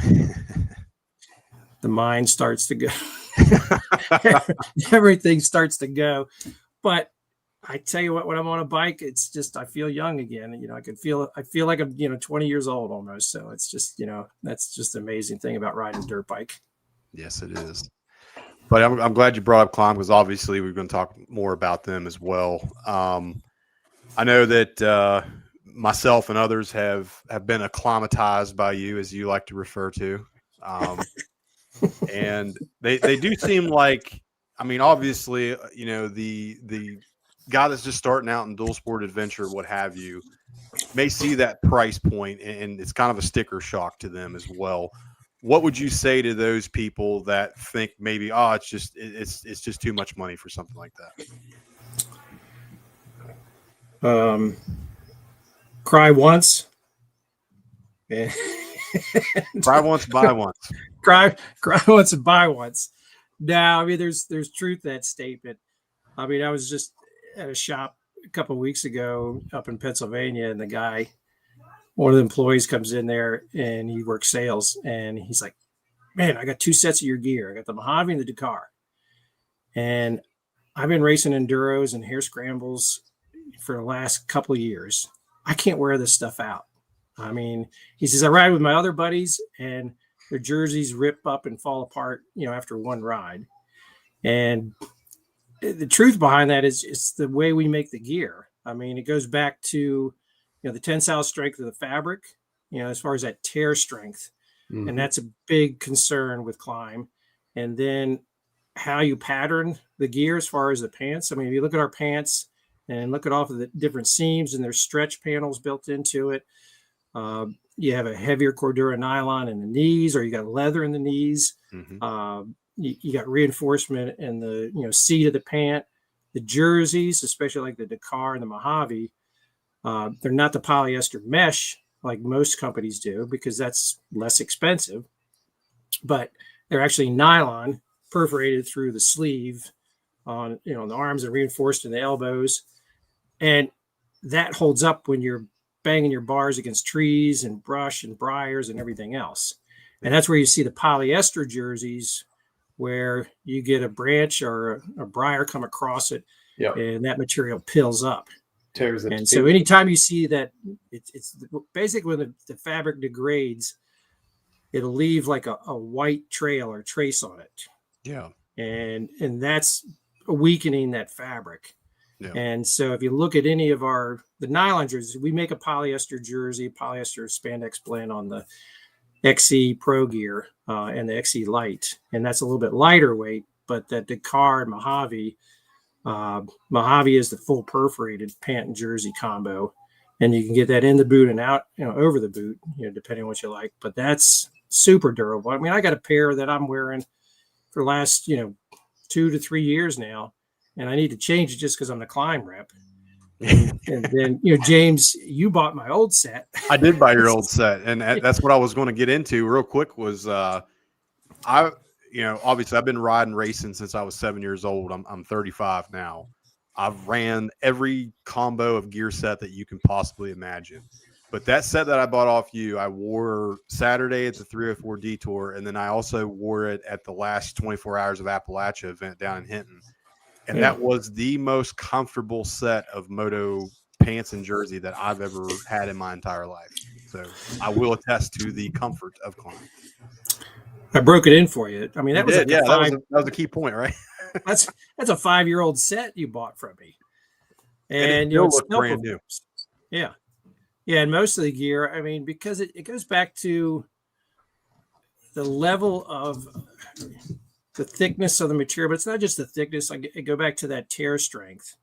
the mind starts to go. Everything starts to go. But I tell you what, when I'm on a bike, it's just, I feel young again. I feel like I'm, 20 years old almost. So it's just, that's just the amazing thing about riding a dirt bike. Yes, it is. But I'm glad you brought up Klim, because obviously we're going to talk more about them as well. I know that myself and others have been acclimatized by you, as you like to refer to. And they do seem like, I mean, obviously, the guy that's just starting out in dual sport adventure, what have you, may see that price point and it's kind of a sticker shock to them as well. What would you say to those people that think maybe, it's just too much money for something like that? Cry once. Cry once, buy once. Cry once and buy once. No, I mean, there's truth to that statement. I mean, I was just at a shop a couple of weeks ago up in Pennsylvania, and the guy one of the employees comes in there and he works sales, and he's like, man, I got 2 sets of your gear. I got the Mojave and the Dakar. And I've been racing enduros and hare scrambles for the last couple of years. I can't wear this stuff out. I mean, he says, I ride with my other buddies and their jerseys rip up and fall apart, after one ride. And the truth behind that is it's the way we make the gear. I mean, it goes back to, the tensile strength of the fabric, as far as that tear strength. Mm-hmm. And that's a big concern with Klim. And then how you pattern the gear as far as the pants. I mean, if you look at our pants and look at all of the different seams, and there's stretch panels built into it. You have a heavier Cordura nylon in the knees, or you got leather in the knees. Mm-hmm. You got reinforcement in the seat of the pant. The jerseys, especially like the Dakar and the Mojave, they're not the polyester mesh like most companies do, because that's less expensive, but they're actually nylon perforated through the sleeve on the arms and reinforced in the elbows, and that holds up when you're banging your bars against trees and brush and briars and everything else. And that's where you see the polyester jerseys, where you get a branch or a briar come across it, and that material pills up. Tears it. And so anytime you see that, it's basically when the fabric degrades, it'll leave like a white trail or trace on it. Yeah. And that's weakening that fabric. Yeah. And so if you look at any of the nylon jerseys, we make a polyester jersey, polyester spandex blend on the XC Pro Gear and the XC Light. And that's a little bit lighter weight, but that Dakar and Mojave is the full perforated pant and jersey combo. And you can get that in the boot and out, over the boot, depending on what you like. But that's super durable. I mean, I got a pair that I'm wearing for the last, 2 to 3 years now. And I need to change it just because I'm the Klim rep. And then, James, you bought my old set. I did buy your old set. And that's what I was going to get into real quick was obviously I've been riding racing since I was 7 years old. I'm 35 now. I've ran every combo of gear set that you can possibly imagine. But that set that I bought off you, I wore Saturday at the 304 Detour. And then I also wore it at the last 24 Hours of Appalachia event down in Hinton. And that was the most comfortable set of moto pants and jersey that I've ever had in my entire life. So I will attest to the comfort of Klim. I broke it in for you. I mean, that was that was a key point, right? that's a 5-year-old set you bought from me, and it still brand new. Yeah, and most of the gear, I mean, because it goes back to the level of the thickness of the material, but it's not just the thickness. I go back to that tear strength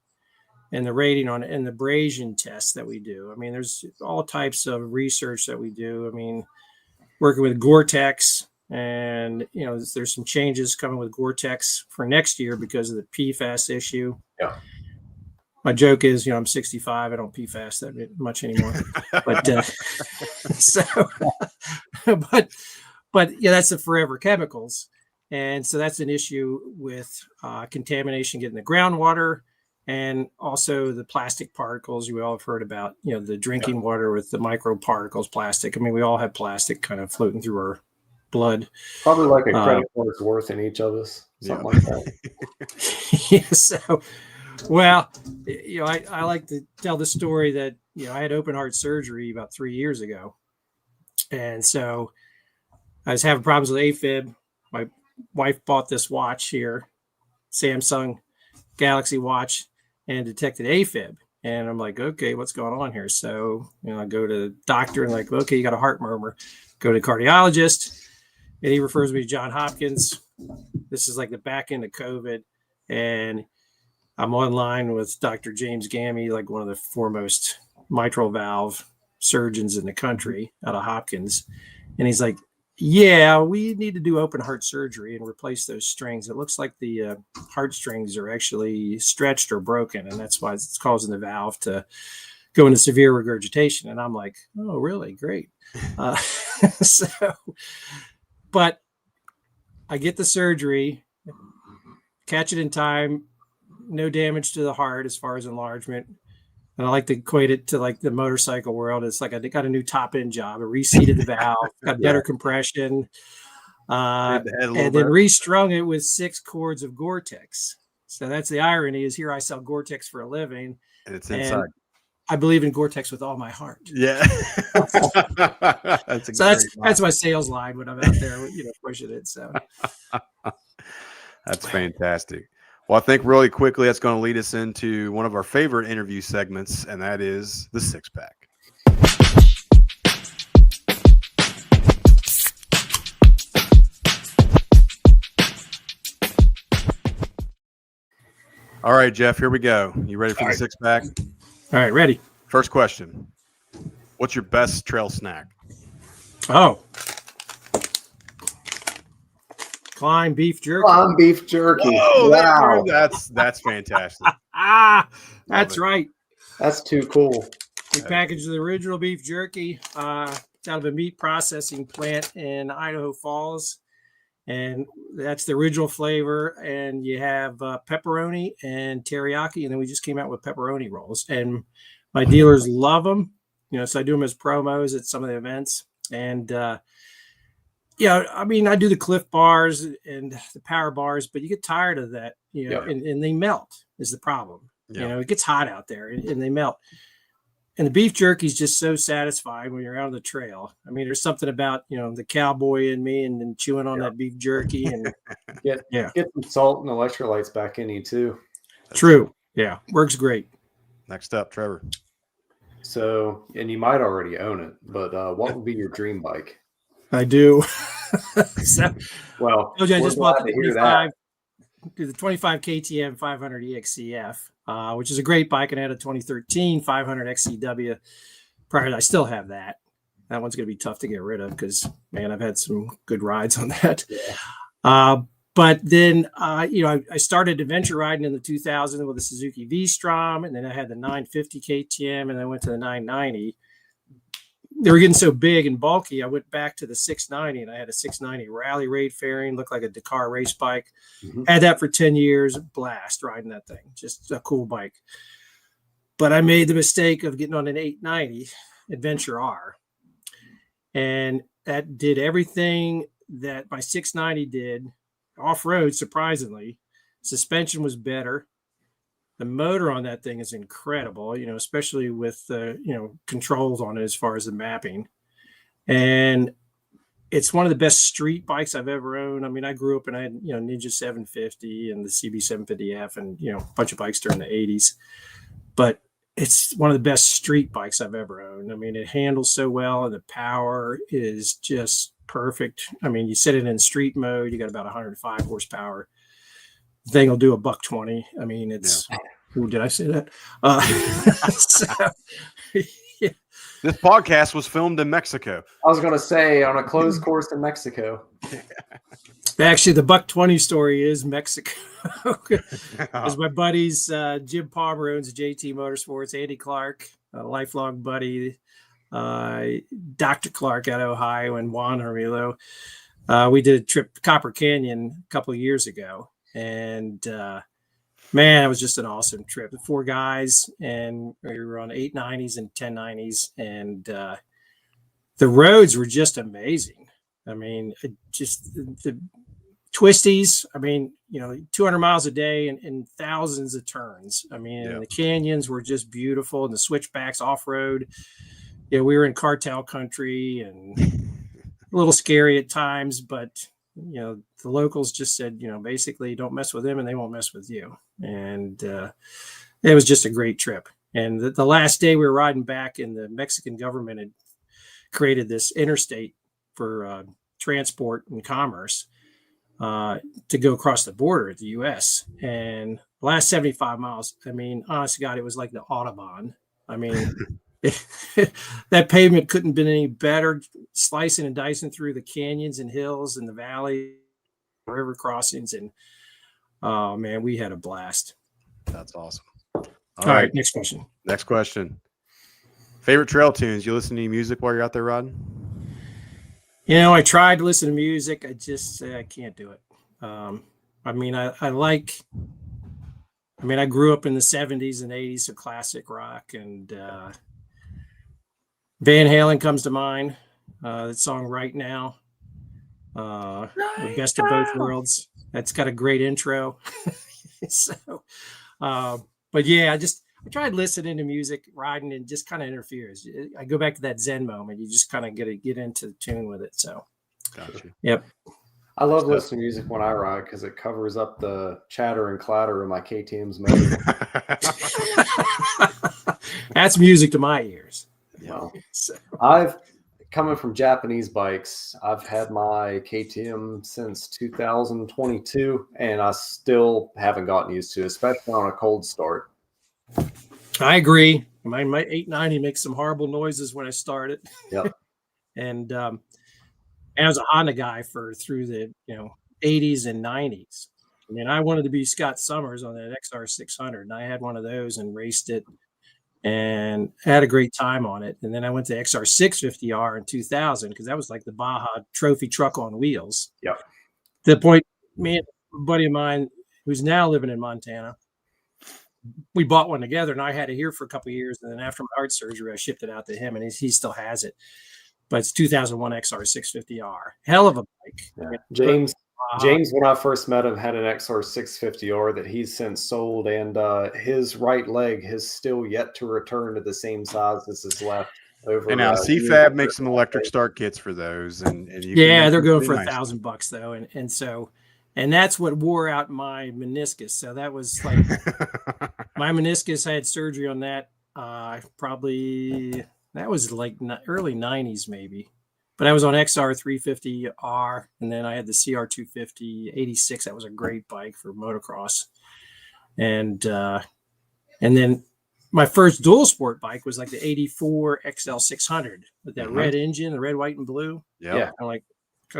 and the rating on it and the abrasion tests that we do. I mean, there's all types of research that we do. I mean, working with Gore-Tex, and there's some changes coming with Gore-Tex for next year because of the PFAS issue. Yeah. My joke is, I'm 65. I don't PFAS that much anymore. But but that's the forever chemicals. And so that's an issue with contamination getting the groundwater, and also the plastic particles you all have heard about, the drinking water with the microparticles, plastic. I mean, we all have plastic kind of floating through our blood. Probably like a credit card's worth in each of us, something like that. Yeah, so, well, I like to tell the story that, I had open heart surgery about 3 years ago. And so I was having problems with AFib. My wife bought this watch here, Samsung Galaxy watch, and detected AFib. And I'm like, okay, what's going on here? So, I go to the doctor and like, okay, you got a heart murmur. Go to the cardiologist, and he refers me to Johns Hopkins. This is like the back end of COVID. And I'm online with Dr. James Gammy, like one of the foremost mitral valve surgeons in the country out of Hopkins. And he's like, yeah, we need to do open heart surgery and replace those strings. It looks like the heartstrings are actually stretched or broken, and that's why it's causing the valve to go into severe regurgitation. And I'm like, oh, really? Great. But I get the surgery, catch it in time, no damage to the heart as far as enlargement. And I like to equate it to like the motorcycle world. It's like I got a new top end job, I reseated the valve, got better compression, and then restrung it with 6 cords of Gore-Tex. So that's the irony, is here I sell Gore-Tex for a living, and it's inside. And I believe in Gore-Tex with all my heart. Yeah. That's my sales line when I'm out there, pushing it. So that's fantastic. Well, I think really quickly that's going to lead us into one of our favorite interview segments, and that is the 6-pack. All right, Jeff, here we go. You ready for the 6-pack? All right, ready. First question. What's your best trail snack? Oh. Climb beef jerky. Climb beef jerky. Oh, wow. That's fantastic. That's right. That's too cool. We packaged the original beef jerky. It's out of a meat processing plant in Idaho Falls. And that's the original flavor. And you have pepperoni and teriyaki. And then we just came out with pepperoni rolls. And my dealers love them. So I do them as promos at some of the events. And, I do the Cliff bars and the power bars, but you get tired of that, and they melt is the problem. Yeah. It gets hot out there and they melt. And the beef jerky is just so satisfying when you're out on the trail. I mean, there's something about, the cowboy in me and chewing on that beef jerky and get some salt and electrolytes back in you too. True. Yeah. Works great. Next up, Trevor. So, and you might already own it, but what would be your dream bike? I do. Well, I just bought the 25 KTM 500 EXCF, which is a great bike, and I had a 2013 500 XCW. I still have that. That one's going to be tough to get rid of because, man, I've had some good rides on that. Yeah. But then, I started adventure riding in the 2000s with a Suzuki V-Strom, and then I had the 950 KTM, and I went to the 990. They were getting so big and bulky, I went back to the 690, and I had a 690 Rally Raid fairing, looked like a Dakar race bike. Mm-hmm. Had that for 10 years, blast riding that thing, just a cool bike. But I made the mistake of getting on an 890 Adventure R, and that did everything that my 690 did off-road, surprisingly. Suspension was better. The motor on that thing is incredible, especially with the, controls on it as far as the mapping. And it's one of the best street bikes I've ever owned. I mean, I grew up and I had, Ninja 750 and the CB 750F and, a bunch of bikes during the 80s. But it's one of the best street bikes I've ever owned. I mean, it handles so well and the power is just perfect. I mean, you set it in street mode, you got about 105 horsepower. The thing will do $120. I mean, it's. Yeah. Ooh, did I say that? Yeah. This podcast was filmed in Mexico. I was going to say on a closed course in Mexico. Actually, the $120 story is Mexico. Because my buddies, Jim Palmer owns JT Motorsports, Andy Clark, a lifelong buddy, Dr. Clark out of Ohio, and Juan Hermilo. We did a trip to Copper Canyon a couple of years ago. And man, it was just an awesome trip. The 4 guys, and we were on 890s and 1090s, and the roads were just amazing. I mean, just the twisties. I mean, 200 miles a day and thousands of turns. I mean, the canyons were just beautiful, and the switchbacks off road. We were in cartel country and a little scary at times, but. The locals just said, basically don't mess with them and they won't mess with you. And it was just a great trip. And the last day we were riding back, and the Mexican government had created this interstate for transport and commerce to go across the border at the U.S. And the last 75 miles, I mean, honest to God, it was like the Autobahn. I mean, that pavement couldn't have been any better, slicing and dicing through the canyons and hills and the valley, river crossings. And oh man, we had a blast. That's awesome. All right. Next question. Favorite trail tunes? You listen to any music while you're out there riding? I tried to listen to music. I can't do it. I I mean, I grew up in the 70s and 80s, so classic rock, and Van Halen comes to mind. That song Right Now, The Best of Both Worlds. That's got a great intro. So, but yeah, I tried listening to music, riding, and just kind of interferes. I go back to that Zen moment. You just kind of get into tune with it. So, Gotcha. Yep. I love listening to music when I ride because it covers up the chatter and clatter of my KTM's motor. That's music to my ears. Well, So, coming from Japanese bikes, I've had my KTM since 2022, and I still haven't gotten used to it, especially on a cold start. I agree. My 890 makes some horrible noises when I start it. Yep. And I was a Honda guy through the 80s and 90s. I mean, I wanted to be Scott Summers on that XR 600, and I had one of those and raced it and had a great time on it. And then I went to XR 650R in 2000 because that was like the Baja trophy truck on wheels. Yep. To the point, me and a buddy of mine who's now living in Montana, we bought one together, and I had it here for a couple of years. And then after my heart surgery, I shipped it out to him, and he still has it. But it's 2001 XR 650R. Hell of a bike. Yeah. James, when I first met him, had an XR 650R that he's since sold, and his right leg has still yet to return to the same size as his left. And now CFAB makes some electric start kits for those, and they're going for $1,000 though, and that's what wore out my meniscus. So that was like my meniscus. I had surgery on that. That was like early 90s maybe. But I was on XR 350R, and then I had the CR 250 86. That was a great bike for motocross. And then my first dual sport bike was like the 84 XL 600 with that red engine, the red, white, and blue. Yeah. Kind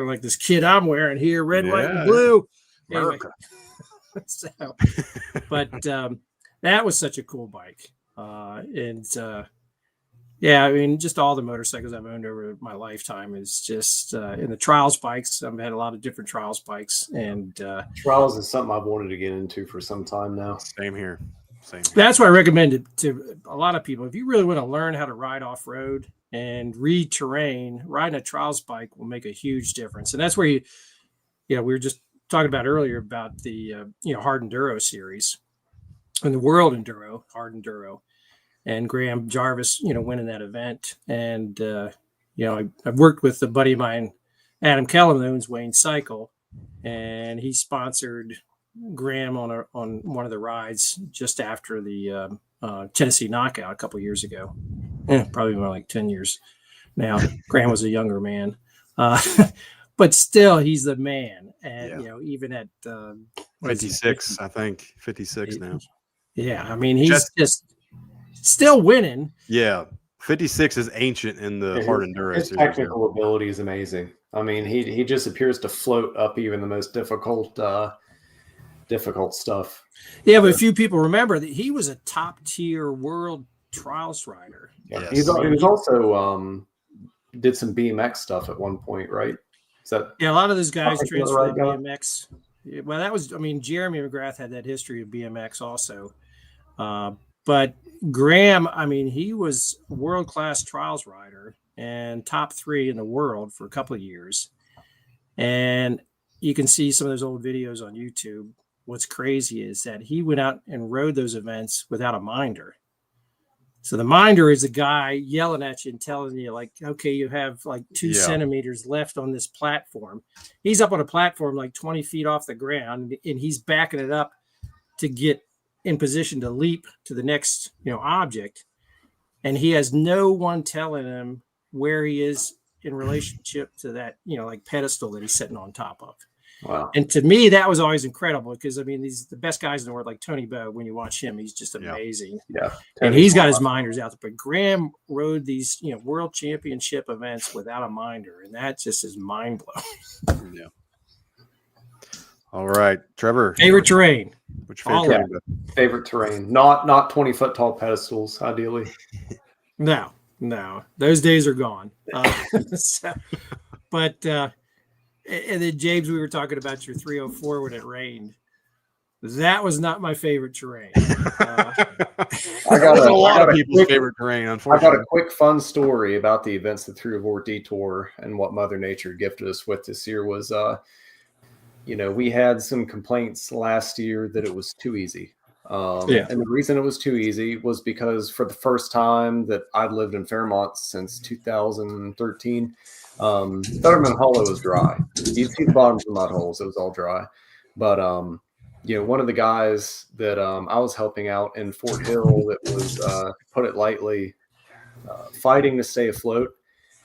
of like this kit I'm wearing here, red, white, and blue. Anyway, but that was such a cool bike. Yeah, I mean, just all the motorcycles I've owned over my lifetime is just in the trials bikes. I've had a lot of different trials bikes, and trials is something I've wanted to get into for some time now. Same here. That's what I recommend it to a lot of people. If you really want to learn how to ride off road and read terrain, riding a trials bike will make a huge difference. And that's where we were just talking about earlier about the hard enduro series and the world enduro, hard enduro. And Graham Jarvis, winning that event. And, I've worked with a buddy of mine, Adam Kellum, who owns Wayne Cycle, and he sponsored Graham on one of the rides just after the Tennessee knockout a couple of years ago. Probably more like 10 years now. Graham was a younger man. But still, he's the man. And, even at 56, I think, 56 now. Yeah, I mean, he's just still winning. Yeah, 56 is ancient in the hard enduro. His technical ability is amazing. I mean, he just appears to float up even the most difficult stuff. Yeah, but few people remember that he was a top tier world trials rider. Yeah, yes. He was also did some BMX stuff at one point, right? A lot of those guys transferred to BMX. Well, that was, Jeremy McGrath had that history of BMX also. But Graham, he was a world-class trials rider and top 3 in the world for a couple of years. And you can see some of those old videos on YouTube. What's crazy is that he went out and rode those events without a minder. So the minder is a guy yelling at you and telling you, like, okay, you have like 2 centimeters left on this platform. He's up on a platform like 20 feet off the ground, and he's backing it up to get in position to leap to the next, object. And he has no one telling him where he is in relationship to that, like pedestal that he's sitting on top of. Wow. And to me, that was always incredible because, these the best guys in the world, like Tony Bow, when you watch him, he's just amazing. Yeah. And he's got his minders out there. But Graham rode these, world championship events without a minder. And that just is mind blowing. Yeah. All right, Trevor. Favorite terrain. Which favorite terrain? Not 20-foot tall pedestals, ideally. No, those days are gone. And then James, we were talking about your 304 when it rained. That was not my favorite terrain. I got a lot of a people's quick- favorite terrain, I got unfortunately. a quick fun story about the events that Through Vor Detour and what Mother Nature gifted us with this year was, we had some complaints last year that it was too easy. Yeah. And the reason it was too easy was because for the first time that I'd lived in Fairmont since 2013, Fetterman Hollow was dry. You'd see the bottoms of mud holes. It was all dry. But, one of the guys that I was helping out in Fort Hill that was, put it lightly, fighting to stay afloat.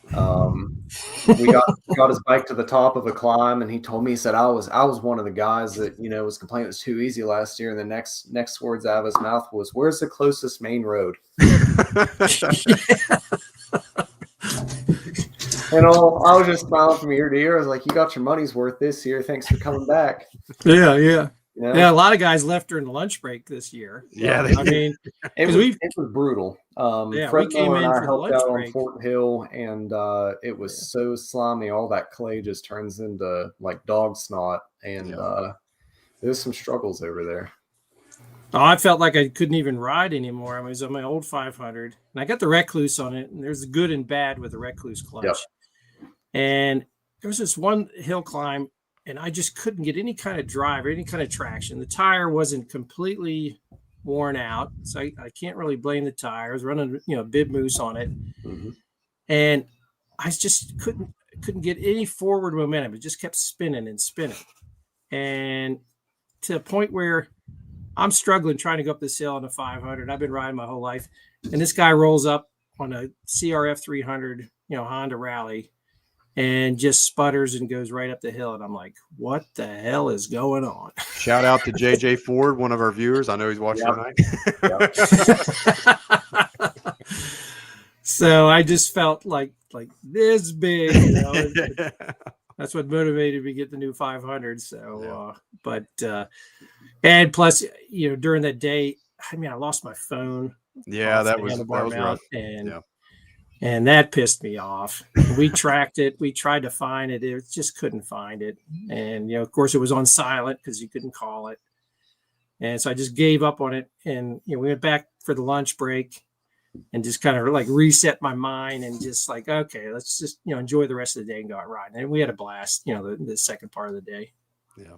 We got his bike to the top of a climb, and he told me, he said, I was one of the guys that was complaining it was too easy last year. And the next words out of his mouth was, "Where's the closest main road?" And I was just smiling from ear to ear. I was like, "You got your money's worth this year. Thanks for coming back." Yeah. You know? Yeah, a lot of guys left during the lunch break this year. Yeah, I mean, It was brutal. Fred we came Miller and in I for the helped lunch out on break. Fort Hill, and it was so slimy. All that clay just turns into like dog snot, and there's some struggles over there. Oh, I felt like I couldn't even ride anymore. I was on my old 500, and I got the Recluse on it, and there's the good and bad with the Recluse clutch. Yep. And there was this one hill climb, and I just couldn't get any kind of drive or any kind of traction. The tire wasn't completely worn out, so I can't really blame the tire. I was running, bib moose on it, and I just couldn't get any forward momentum. It just kept spinning and spinning, and to the point where I'm struggling trying to go up this hill on a 500. I've been riding my whole life, and this guy rolls up on a CRF 300, Honda Rally, and just sputters and goes right up the hill. And I'm like, what the hell is going on? Shout out to JJ Ford, one of our viewers. I know he's watching tonight. So I just felt like this big, That's what motivated me to get the new 500. So, and plus, during that day, I lost my phone. Yeah, that was rough. And that pissed me off. We tracked it. We tried to find it. It just couldn't find it. And, of course, it was on silent because you couldn't call it. And so I just gave up on it. And, we went back for the lunch break and just kind of like reset my mind and just like, okay, let's just, enjoy the rest of the day and go out riding. And we had a blast, the second part of the day. Yeah.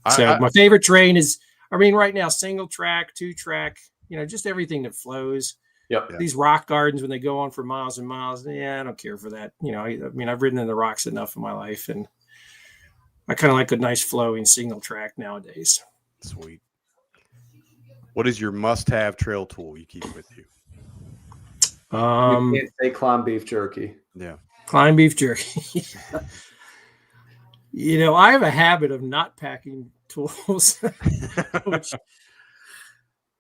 So my favorite terrain is, right now, single track, 2-track, just everything that flows. Yep. These rock gardens, when they go on for miles and miles, I don't care for that. I've ridden in the rocks enough in my life, and I kind of like a nice flowing single track nowadays. Sweet. What is your must-have trail tool you keep with you? You can't say climb beef jerky. Yeah. Climb beef jerky. I have a habit of not packing tools, which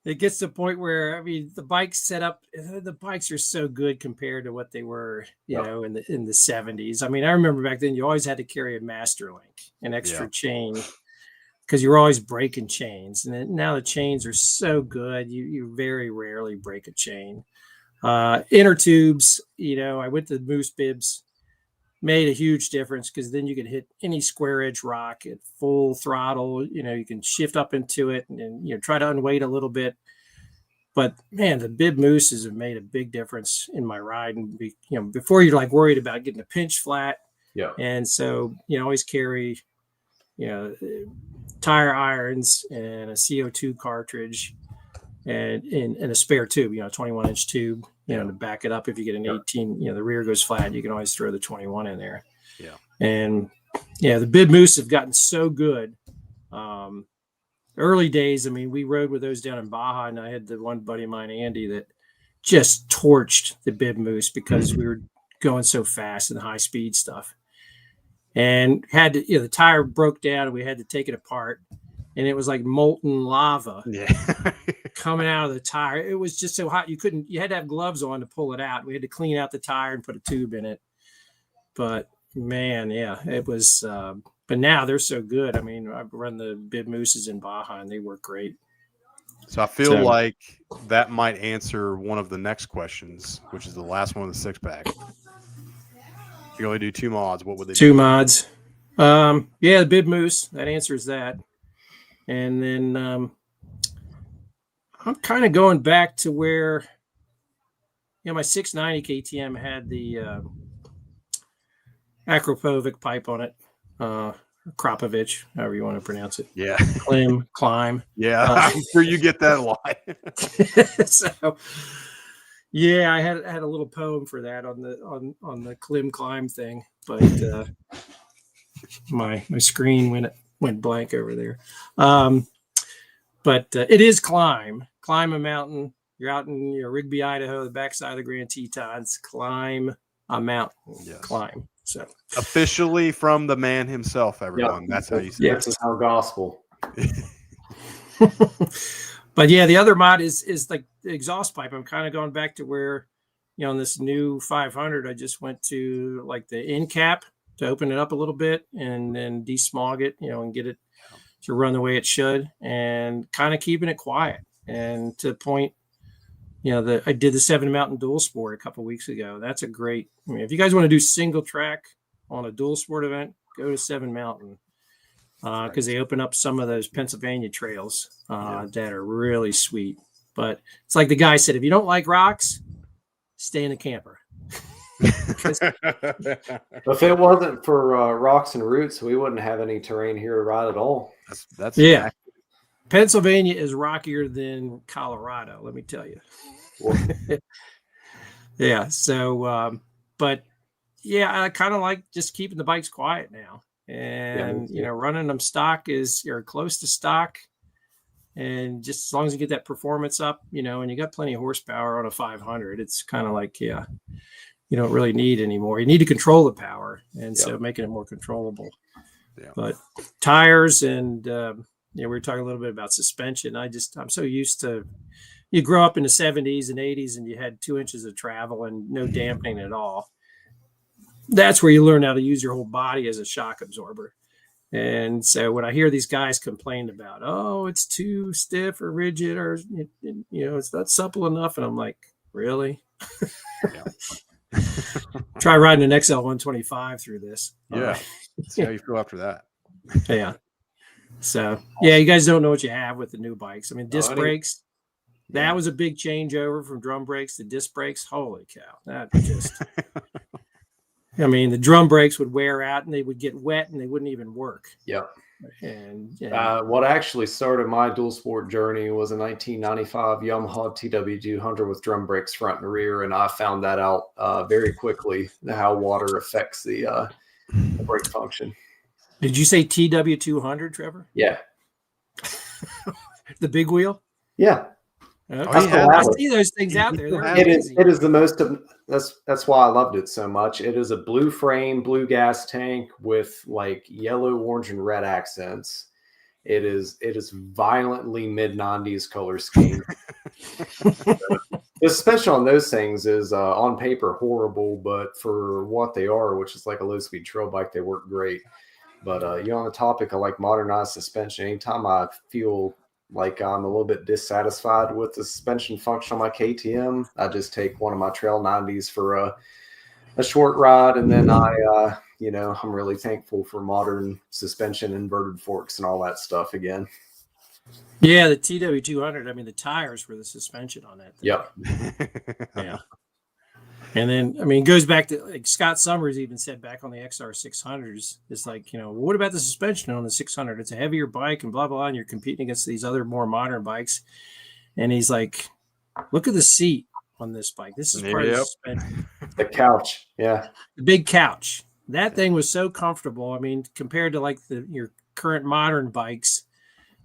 it gets to the point where the bikes the bikes are so good compared to what they were, in the 70s. I remember back then you always had to carry a master link, an extra chain, because you were always breaking chains. And then, now the chains are so good, you very rarely break a chain. Inner tubes, I went to Moose Bibs, made a huge difference because then you can hit any square edge rock at full throttle. You can shift up into it and try to unweight a little bit. But man, the bib mooses have made a big difference in my ride. And before you're like worried about getting a pinch flat. Yeah. And so always carry tire irons and a CO2 cartridge and a spare tube, 21-inch tube, to back it up. If you get an 18, the rear goes flat, you can always throw the 21 in there. Yeah. And the bib moose have gotten so good. Early days, we rode with those down in Baja, and I had the one buddy of mine, Andy, that just torched the bib moose because we were going so fast and high speed stuff. And had to, the tire broke down and we had to take it apart, and it was like molten lava coming out of the tire. It was just so hot. You had to have gloves on to pull it out. We had to clean out the tire and put a tube in it. But man, it was, but now they're so good. I've run the bib mooses in Baja and they work great. So I feel like that might answer one of the next questions, which is the last one of the 6-pack. If you only do 2 mods, what would they do? 2 mods. The bib moose, that answers that. And then I'm kind of going back to where, my 690 KTM had the Akropovic pipe on it, Kropovich, however you want to pronounce it. Yeah. Climb. Yeah. I'm sure you get that a lot. So, yeah, I had a little poem for that on the Klim climb thing, but my screen went blank over there. But it is climb a mountain. You're out in Rigby, Idaho, the backside of the Grand Tetons. Climb a mountain. Yes. Climb. So officially from the man himself, everyone. Yep. That's how you say it. This is our gospel. But yeah, the other mod is like the exhaust pipe. I'm kind of going back to where, in this new 500, I just went to like the end cap to open it up a little bit and then desmog it, and get it to run the way it should, and kind of keeping it quiet. And to the point, I did the 7 Mountain Dual Sport a couple of weeks ago. That's a great, if you guys want to do single track on a dual sport event, go to 7 Mountain. Because they open up some of those Pennsylvania trails that are really sweet. But it's like the guy said, if you don't like rocks, stay in a camper. If it wasn't for rocks and roots, we wouldn't have any terrain here to ride at all. That's yeah. Pennsylvania is rockier than Colorado, let me tell you. Yeah. So, but yeah, I kind of like just keeping the bikes quiet now. And running them stock or close to stock, and just as long as you get that performance up, and you got plenty of horsepower on a 500, it's kind of like, you don't really need anymore. You need to control the power, and so making it more controllable. Yeah. But tires and we were talking a little bit about suspension. I'm so used to, you grow up in the 70s and 80s, and you had 2 inches of travel and no dampening at all. That's where you learn how to use your whole body as a shock absorber. And so when I hear these guys complain about, it's too stiff or rigid, or, it's not supple enough. And I'm like, really? Try riding an XL 125 through this. Yeah. See how you feel after that. Yeah. So, you guys don't know what you have with the new bikes. I mean, disc brakes, that was a big changeover from drum brakes to disc brakes. Holy cow. That just... the drum brakes would wear out and they would get wet and they wouldn't even work. Yep. And what actually started my dual sport journey was a 1995 Yamaha TW200 with drum brakes front and rear. And I found that out very quickly, how water affects the brake function. Did you say TW200, Trevor? Yeah. The big wheel? Yeah. Okay. I see those things out there. It is the most of that's why I loved it so much. It is a blue frame, blue gas tank with like yellow, orange, and red accents. It is violently mid-90s color scheme. The suspension on those things is on paper horrible, but for what they are, which is like a low-speed trail bike, they work great. But on the topic of like modernized suspension, anytime I feel like I'm a little bit dissatisfied with the suspension function on my KTM, I just take one of my Trail 90s for a short ride, and then I'm really thankful for modern suspension, inverted forks, and all that stuff again. Yeah, the TW200. The tires were the suspension on that thing. Yep. Yeah. And then, it goes back to, like, Scott Summers even said back on the XR 600s, it's like, what about the suspension on the 600? It's a heavier bike and blah, blah, blah, and you're competing against these other more modern bikes. And he's like, look at the seat on this bike. This is part of the suspension. The couch. Yeah. The big couch. That thing was so comfortable. Compared to like your current modern bikes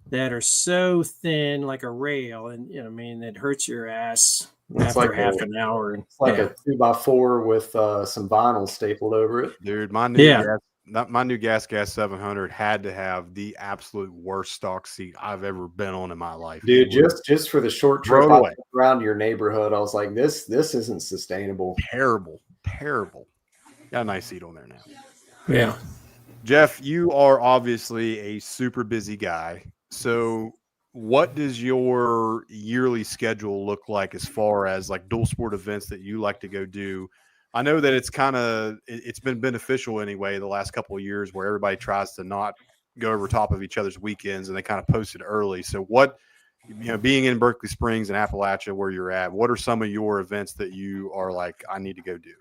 that are so thin, like a rail, and, it hurts your ass. After like half an hour. It's like a 2x4 with some vinyl stapled over it. Dude, my new gas 700 had to have the absolute worst stock seat I've ever been on in my life. Dude, just for the short trip around your neighborhood, I was like, this isn't sustainable. Terrible. Got a nice seat on there now. Yeah. Jeff, you are obviously a super busy guy. So what does your yearly schedule look like as far as like dual sport events that you like to go do? I know that it's been beneficial anyway the last couple of years where everybody tries to not go over top of each other's weekends, and they kind of posted early. So what, being in Berkeley Springs and Appalachia where you're at, what are some of your events that you are like, I need to go do?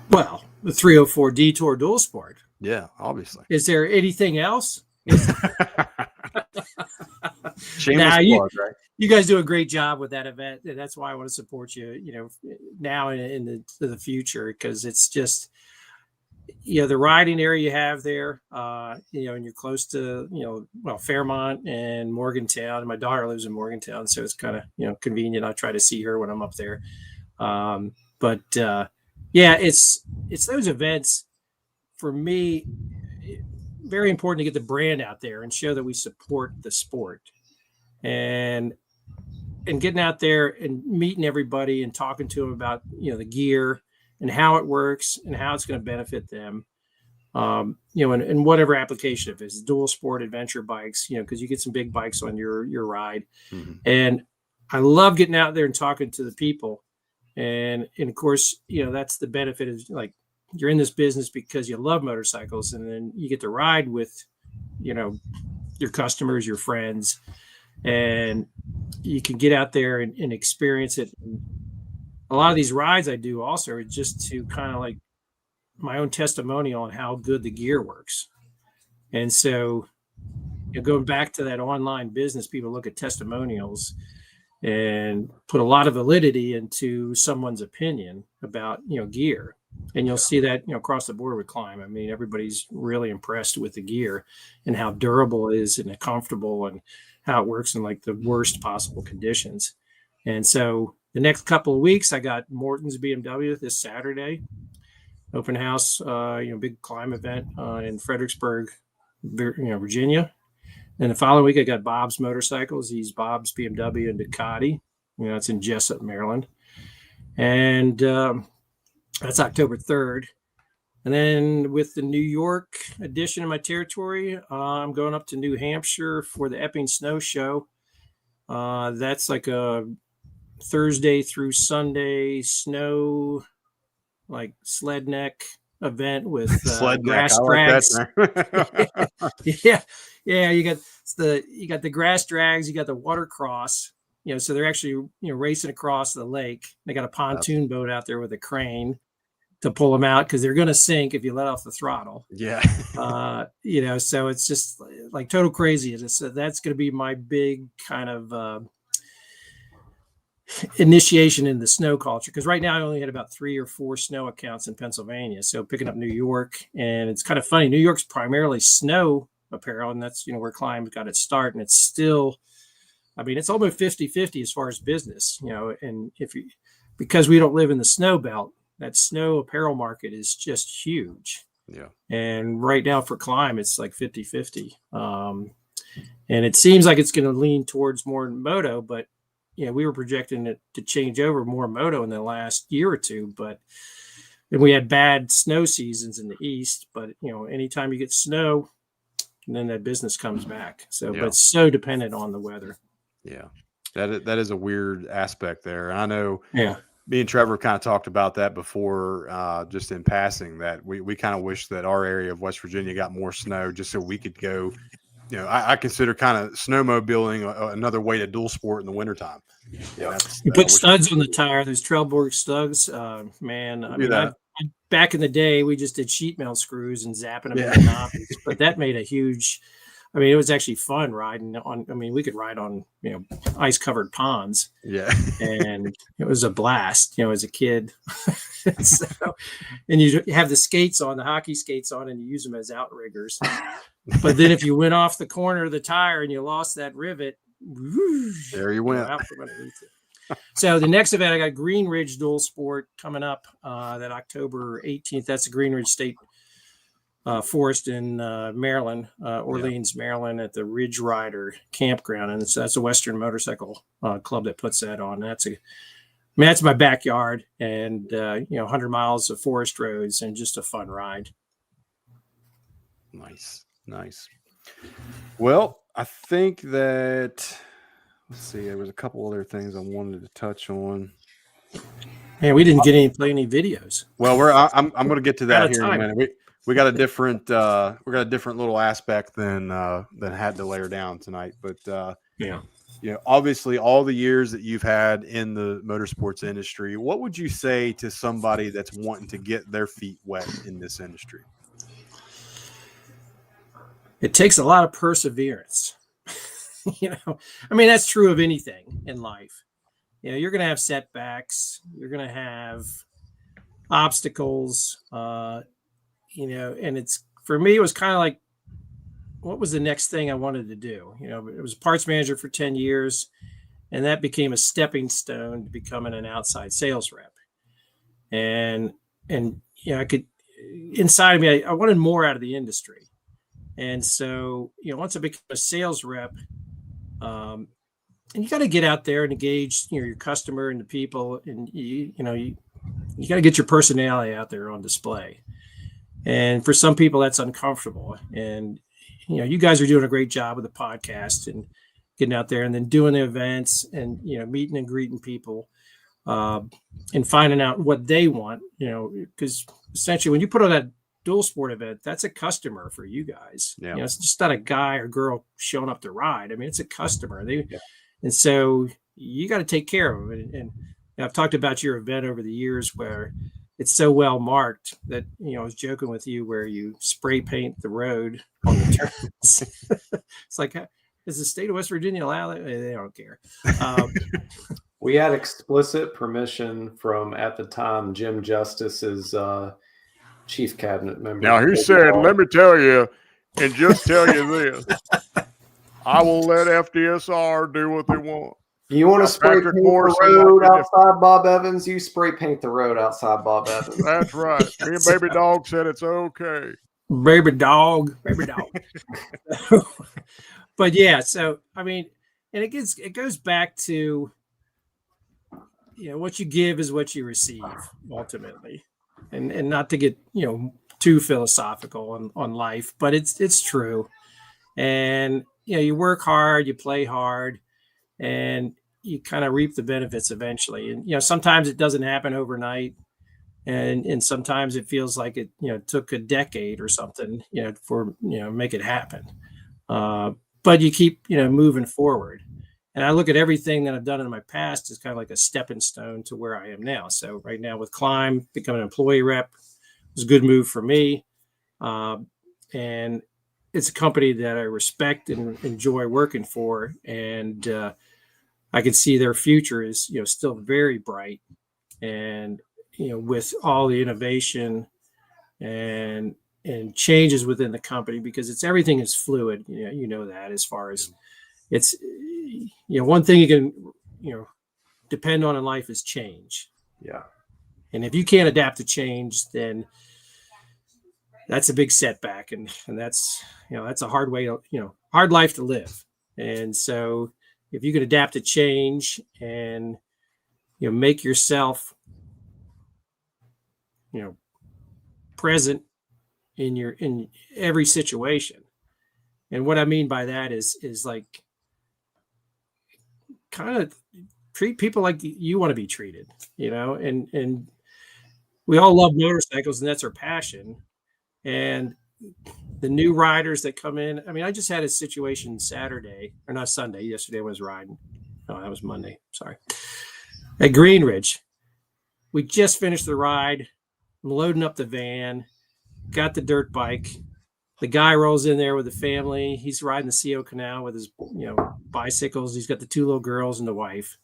Well, the 304 Detour Dual Sport. Yeah, obviously. Is there anything else? Shameless plug, right? You guys do a great job with that event. And that's why I want to support you, now and in the future, because it's just, the riding area you have there, and you're close to, Fairmont and Morgantown. And my daughter lives in Morgantown, so it's kind of, convenient. I try to see her when I'm up there. It's those events for me, very important to get the brand out there and show that we support the sport, and getting out there and meeting everybody and talking to them about, the gear and how it works and how it's going to benefit them. And whatever application it is, dual sport adventure bikes, because you get some big bikes on your ride. Mm-hmm. And I love getting out there and talking to the people. And of course, that's the benefit is, like, you're in this business because you love motorcycles, and then you get to ride with, your customers, your friends, and you can get out there and experience it. And a lot of these rides I do also are just to kind of like my own testimonial on how good the gear works. And so, going back to that online business, people look at testimonials and put a lot of validity into someone's opinion about, gear. And you'll see that, across the board with Klim. I mean, everybody's really impressed with the gear and how durable it is and comfortable and how it works in like the worst possible conditions. And so the next couple of weeks, I got Morton's BMW this Saturday, open house, big Klim event in Fredericksburg, Virginia. And the following week, I got Bob's Motorcycles. He's Bob's BMW and Ducati. It's in Jessup, Maryland. And that's October 3rd. And then with the New York edition of my territory, I'm going up to New Hampshire for the Epping Snow Show. That's like a Thursday through Sunday snow, like sled neck event with grass drags. Yeah. You got the grass drags, you got the water cross. So they're actually racing across the lake. They got a pontoon boat out there with a crane to pull them out because they're going to sink if you let off the throttle. Yeah. So it's just like total crazy. So that's going to be my big kind of initiation in the snow culture, because right now I only had about 3 or 4 snow accounts in Pennsylvania. So picking up New York, and it's kind of funny. New York's primarily snow apparel, and that's where Klim got its start, and it's still, it's almost 50-50 as far as business, and because we don't live in the snow belt, that snow apparel market is just huge. Yeah. And right now for Klim, it's like 50-50. And it seems like it's going to lean towards more moto, but we were projecting it to change over more moto in the last year or two, and we had bad snow seasons in the East, but anytime you get snow, then that business comes back. So, But it's so dependent on the weather. Yeah. That is a weird aspect there. And I know, yeah, me and Trevor kind of talked about that before, just in passing, that we kind of wish that our area of West Virginia got more snow just so we could go. I consider kind of snowmobiling another way to dual sport in the wintertime. Yeah, you put studs on the tire, those Trailborg studs. Man, back in the day, we just did sheet metal screws and zapping them in the knobs, but that made a huge. It was actually fun riding on. We could ride on ice covered ponds. Yeah, and it was a blast. As a kid. And you have the skates on, the hockey skates on, and you use them as outriggers. But then if you went off the corner of the tire and you lost that rivet, whoosh, there you went. So the next event, I got Green Ridge Dual Sport coming up that October 18th. That's the Green Ridge State Forest in Maryland, Orleans, Maryland, at the Ridge Rider Campground. And that's a Western Motorcycle Club that puts that on. That's my backyard, and 100 miles of forest roads and just a fun ride. Nice. Well, I think that, let's see, there was a couple other things I wanted to touch on. Man, we didn't play any videos. Well, I'm going to get to that here in a minute. we got a different little aspect than had to layer down tonight. But Yeah. Obviously all the years that you've had in the motorsports industry, what would you say to somebody that's wanting to get their feet wet in this industry? It takes a lot of perseverance. I mean, that's true of anything in life. You're going to have setbacks. You're going to have obstacles, and it's, for me, it was kind of like, what was the next thing I wanted to do? It was parts manager for 10 years, and that became a stepping stone to becoming an outside sales rep. And I could, inside of me, I wanted more out of the industry. And so, once I became a sales rep, and you got to get out there and engage, your customer and the people, and you got to get your personality out there on display. And for some people, that's uncomfortable. And you guys are doing a great job with the podcast and getting out there and then doing the events and meeting and greeting people, and finding out what they want. Because essentially, when you put on that dual sport event, that's a customer for you guys. Yeah. It's just not a guy or girl showing up to ride. I mean, it's a customer. And so you got to take care of them. And I've talked about your event over the years where it's so well marked that, I was joking with you where you spray paint the road on the turns. It's like, does the state of West Virginia allow that? They don't care. We had explicit permission from, at the time, Jim Justice's chief cabinet member. Now he said, let me tell you, and just tell you this, I will let FDSR do what they want. You want to spray Patrick paint Morrison the road might be outside Bob Evans? You spray paint the road outside Bob Evans. That's right. Me and Baby Dog said it's okay. Baby dog. But yeah, so I mean, and it goes back to, what you give is what you receive ultimately, and not to get too philosophical on life, but it's true. And you work hard, you play hard, and you kind of reap the benefits eventually. And sometimes it doesn't happen overnight, and sometimes it feels like it took a decade or something for make it happen. But you keep moving forward. And I look at everything that I've done in my past as kind of like a stepping stone to where I am now. So right now with Klim, becoming an employee rep was a good move for me. And it's a company that I respect and enjoy working for. And I can see their future is, still very bright. And, with all the innovation and changes within the company, because everything is fluid, that as far as it's, one thing you can, depend on in life is change. Yeah. And if you can't adapt to change, then that's a big setback. And that's, that's a hard way to, hard life to live. And so if you can adapt to change and, make yourself, present in every situation. And what I mean by that is like, kind of treat people like you want to be treated, and we all love motorcycles and that's our passion. And the new riders that come in, I mean, I just had a situation Saturday, or not Sunday, yesterday I was riding. No, that was Monday. Sorry. At Green Ridge. We just finished the ride. I'm loading up the van, got the dirt bike. The guy rolls in there with the family. He's riding the CO Canal with his, bicycles. He's got the two little girls and the wife.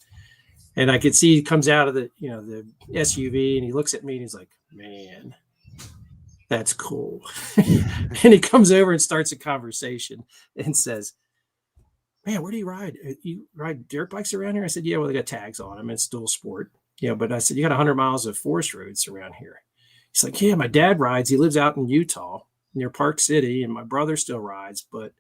And I could see he comes out of the, the SUV, and he looks at me and he's like, man, that's cool. And he comes over and starts a conversation and says, man, where do you ride? You ride dirt bikes around here? I said, yeah, well, they got tags on them. It's dual sport. But I said, you got 100 miles of forest roads around here. He's like, yeah, my dad rides. He lives out in Utah near Park City, and my brother still rides. But,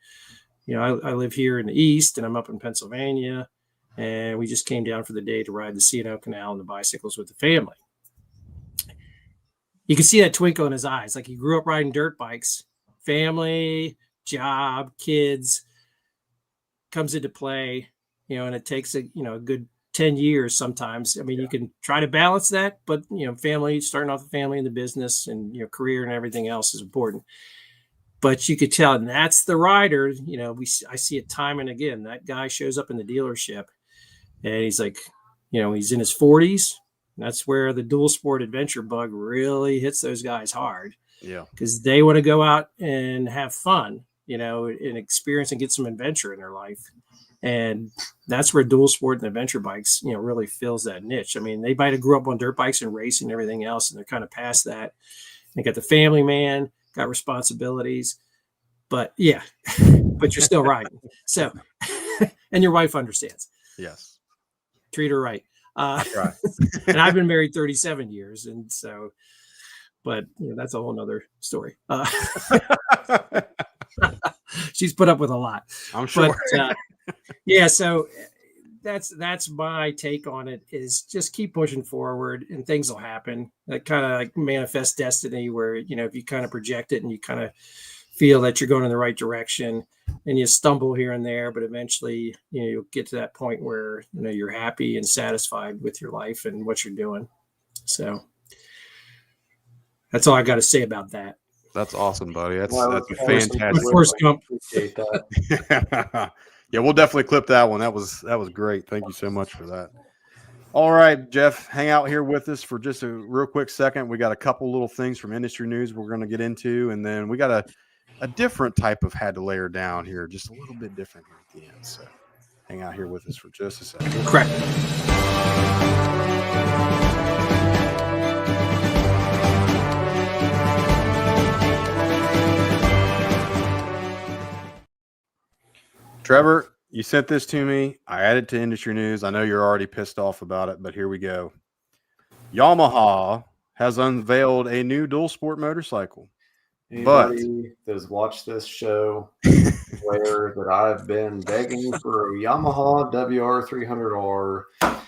I live here in the East, and I'm up in Pennsylvania. And we just came down for the day to ride the C&O Canal and the bicycles with the family. You can see that twinkle in his eyes. Like he grew up riding dirt bikes, family, job, kids comes into play, and it takes a good 10 years sometimes. I mean, you can try to balance that, but family, starting off the family and the business and career and everything else is important. But you could tell, and that's the rider. I see it time and again. That guy shows up in the dealership, and he's like, he's in his 40s. That's where the dual sport adventure bug really hits those guys hard. Yeah, because they want to go out and have fun, and experience and get some adventure in their life. And that's where dual sport and adventure bikes, really fills that niche. I mean, they might have grew up on dirt bikes and racing and everything else, and they're kind of past that. They got the family man, got responsibilities, but but you're still riding. So, and your wife understands. Yes. Treat her right. Right. And I've been married 37 years. And so, but that's a whole nother story. She's put up with a lot. I'm sure. But, so that's my take on it, is just keep pushing forward and things will happen. That kind of like manifest destiny, where, if you kind of project it and you kind of feel that you're going in the right direction and you stumble here and there, but eventually, you'll get to that point where, you're happy and satisfied with your life and what you're doing. So that's all I got to say about that. That's awesome, buddy. That's fantastic. Appreciate that. Yeah, we'll definitely clip that one. That was great. Thank you so much for that. All right, Jeff, hang out here with us for just a real quick second. We got a couple little things from industry news we're going to get into, and then we got a different type of had to layer down here, just a little bit different here at the end. So hang out here with us for just a second. Correct. Trevor, you sent this to me. I added to industry news. I know you're already pissed off about it, but here we go. Yamaha has unveiled a new dual sport motorcycle. Anybody that's watched this show aware that I've been begging for a Yamaha WR300R for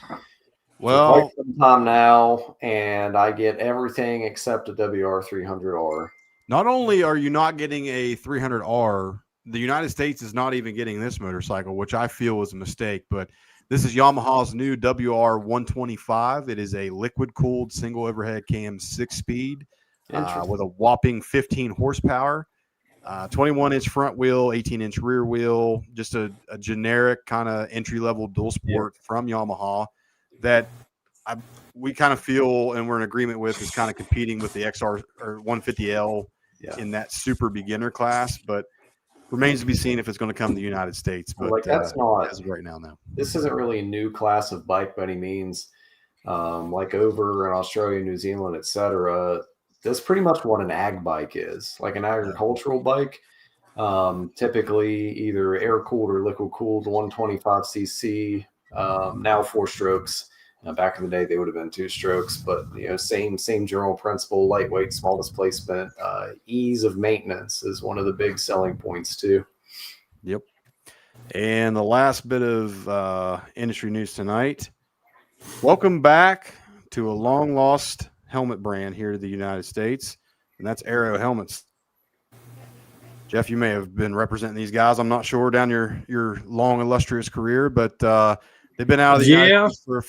quite some time now, and I get everything except a WR300R. Not only are you not getting a 300R, the United States is not even getting this motorcycle, which I feel was a mistake. But this is Yamaha's new WR125. It is a liquid-cooled single overhead cam 6-speed with a whopping 15 horsepower, 21-inch front wheel, 18-inch rear wheel, just a generic kind of entry-level dual sport from Yamaha that we kind of feel and we're in agreement with is kind of competing with the XR or 150L in that super beginner class. But remains to be seen if it's going to come to the United States. But that's not as of right now. No, this isn't really a new class of bike by any means. Like over in Australia, New Zealand, etc. That's pretty much what an ag bike is, like an agricultural bike. Typically either air cooled or liquid cooled, 125cc. Now 4 strokes. Back in the day, they would have been 2 strokes, but same general principle: lightweight, small displacement, ease of maintenance is one of the big selling points too. Yep. And the last bit of industry news tonight. Welcome back to a long lost helmet brand here to the United States, and that's Aero Helmets. Jeff, you may have been representing these guys, I'm not sure, down your long illustrious career, but they've been out of the United States for a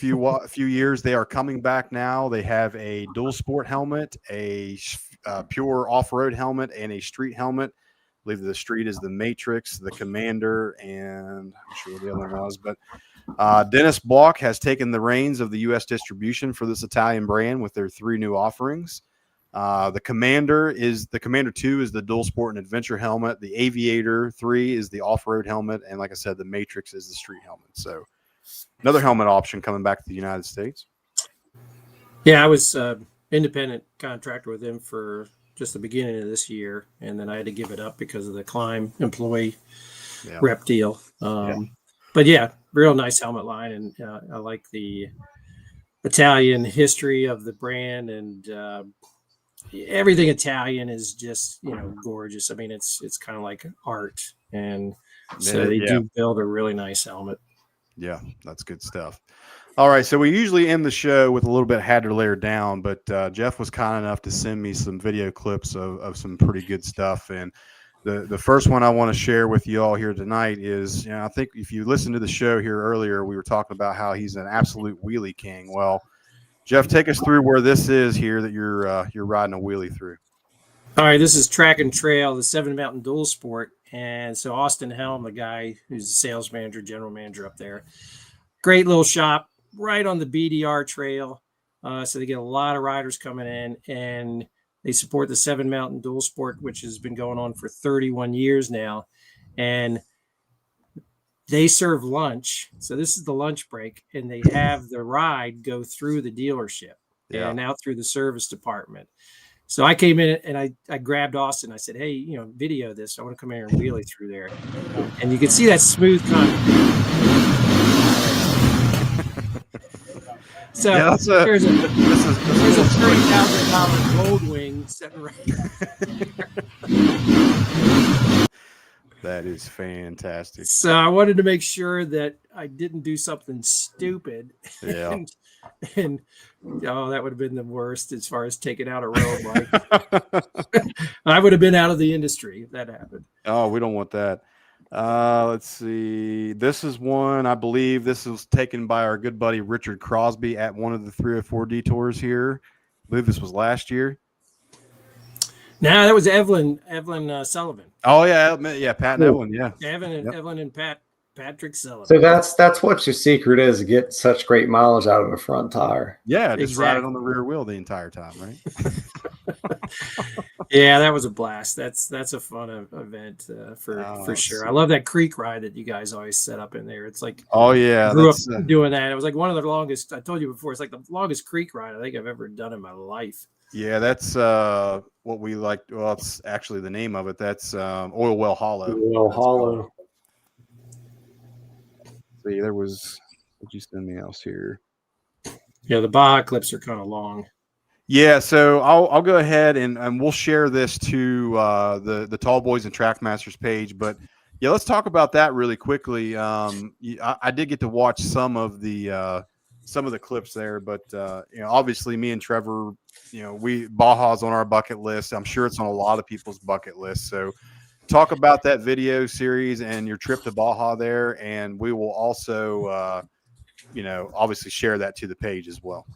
few years. They are coming back now. They have a dual sport helmet, a pure off-road helmet, and a street helmet. I believe the street is the Matrix, the Commander, and I'm sure what the other one was. But Dennis Block has taken the reins of the U.S. distribution for this Italian brand with their 3 new offerings. The Commander 2 is the dual sport and adventure helmet. The Aviator 3 is the off-road helmet. And like I said, the Matrix is the street helmet. So another helmet option coming back to the United States. Yeah, I was independent contractor with them for just the beginning of this year, and then I had to give it up because of the Klim employee rep deal. But real nice helmet line, and I like the Italian history of the brand, and everything Italian is just gorgeous. I mean, it's kind of like art, and so they do build a really nice helmet. Yeah, that's good stuff. All right, so we usually end the show with a little bit had to layer down, but Jeff was kind enough to send me some video clips of some pretty good stuff. And The first one I want to share with you all here tonight is, I think if you listened to the show here earlier, we were talking about how he's an absolute wheelie king. Well, Jeff, take us through where this is here that you're riding a wheelie through. All right, this is Track and Trail, the Seven Mountain Dual Sport. And so Austin Helm, the guy who's the sales manager, general manager up there, great little shop right on the BDR trail. So they get a lot of riders coming in, and they support the Seven Mountain Dual Sport, which has been going on for 31 years now. And they serve lunch. So this is the lunch break, and they have the ride go through the dealership and out through the service department. So I came in and I grabbed Austin. I said, hey, video this. I want to come in here and wheelie through there. And you can see that smooth kind of. So there's a $30,000 gold wing sitting right there. That is fantastic. So I wanted to make sure that I didn't do something stupid. Yeah. and that would have been the worst as far as taking out a road bike. I would have been out of the industry if that happened. Oh, we don't want that. Let's see. This is one, I believe this was taken by our good buddy Richard Crosby at one of the 304 detours here. I believe this was last year. No, that was Evelyn Sullivan. Oh yeah, Pat and Evelyn, yeah. Evelyn and Patrick Sullivan. So that's what your secret is, to get such great mileage out of a front tire. Yeah, just ride it on the rear wheel the entire time, right? Yeah, that was a blast. That's a fun event for sure. I love that creek ride that you guys always set up in there. It's like, oh yeah, I grew up doing that. It was like one of the longest. I told you before, it's like the longest creek ride I think I've ever done in my life. Yeah, that's what we like. Well, it's actually the name of it. That's Oil Well Hollow. Oil Hollow. See, there was. Did you send me else here? Yeah, the Baja clips are kind of long. Yeah, so I'll go ahead and we'll share this to the Tallboys and Trackmasters page. But yeah, let's talk about that really quickly. I did get to watch some of the clips there, but obviously me and Trevor, Baja's on our bucket list. I'm sure it's on a lot of people's bucket list. So talk about that video series and your trip to Baja there, and we will also obviously share that to the page as well.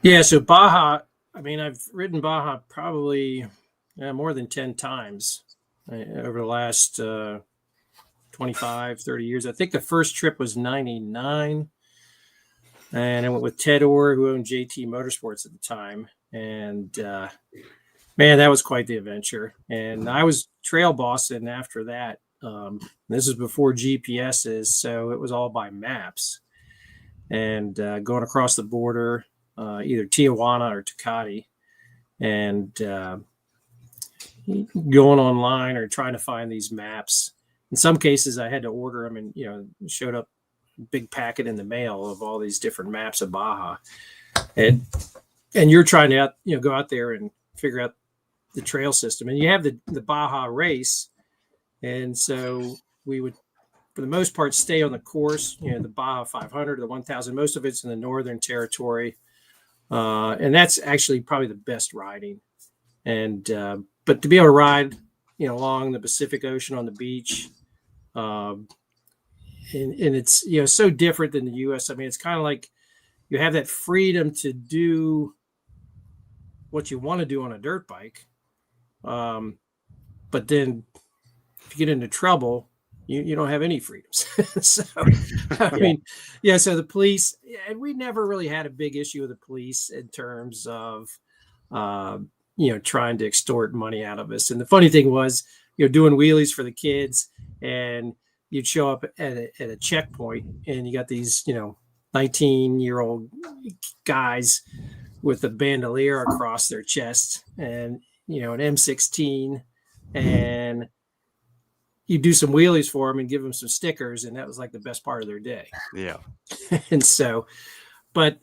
Yeah, so Baja, I mean, I've ridden Baja probably more than 10 times over the last 25, 30 years. I think the first trip was 99, and I went with Ted Orr, who owned JT Motorsports at the time. And, man, that was quite the adventure. And I was trail bossing after that. This is before GPSs, so it was all by maps. And going across the border, either Tijuana or Tecate, and going online or trying to find these maps. In some cases, I had to order them, and showed up a big packet in the mail of all these different maps of Baja, and you're trying to go out there and figure out the trail system. And you have the Baja race, and so we would, for the most part, stay on the course. The Baja 500, the 1000. Most of it's in the Northern Territory. And that's actually probably the best riding. And but to be able to ride, along the Pacific Ocean on the beach, and it's so different than the U.S. I mean, it's kind of like you have that freedom to do what you want to do on a dirt bike, but then if you get into trouble, you don't have any freedoms. So, I mean, so the police, and we never really had a big issue with the police in terms of, trying to extort money out of us. And the funny thing was, doing wheelies for the kids, and you'd show up at a checkpoint, and you got these, 19-year-old guys with a bandolier across their chest and, an M16, and you do some wheelies for them and give them some stickers, and that was like the best part of their day. Yeah. And so, but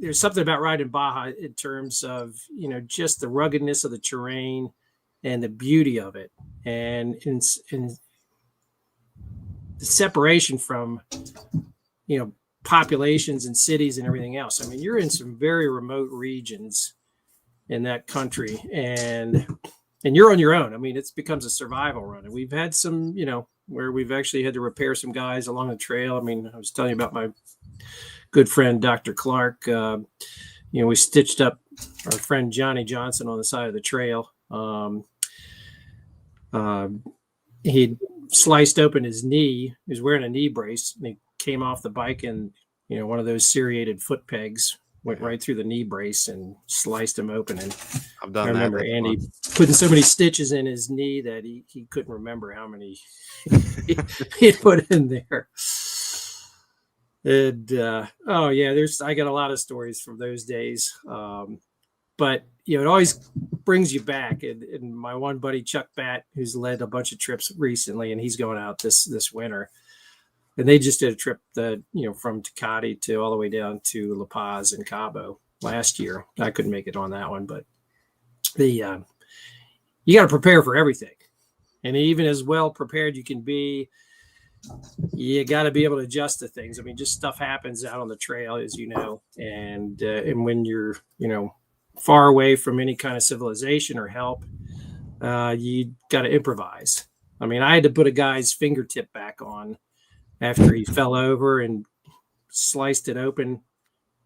there's something about riding Baja in terms of, just the ruggedness of the terrain and the beauty of it. And in the separation from, populations and cities and everything else. I mean, you're in some very remote regions in that country, and and you're on your own. I mean, it becomes a survival run. And we've had some, where we've actually had to repair some guys along the trail. I mean, I was telling you about my good friend, Dr. Clark. We stitched up our friend Johnny Johnson on the side of the trail. He'd sliced open his knee. He was wearing a knee brace, and he came off the bike, and one of those serrated foot pegs went right through the knee brace and sliced him open. And I've done I remember that. Andy putting so many stitches in his knee that he couldn't remember how many he put in there. And I got a lot of stories from those days. But it always brings you back. And my one buddy Chuck Batt, who's led a bunch of trips recently, and he's going out this winter. And they just did a trip from Tecate to all the way down to La Paz and Cabo last year. I couldn't make it on that one, but you got to prepare for everything. And even as well prepared you can be, you got to be able to adjust to things. I mean, just stuff happens out on the trail, as you know, and when you're, far away from any kind of civilization or help, you got to improvise. I mean, I had to put a guy's fingertip back on after he fell over and sliced it open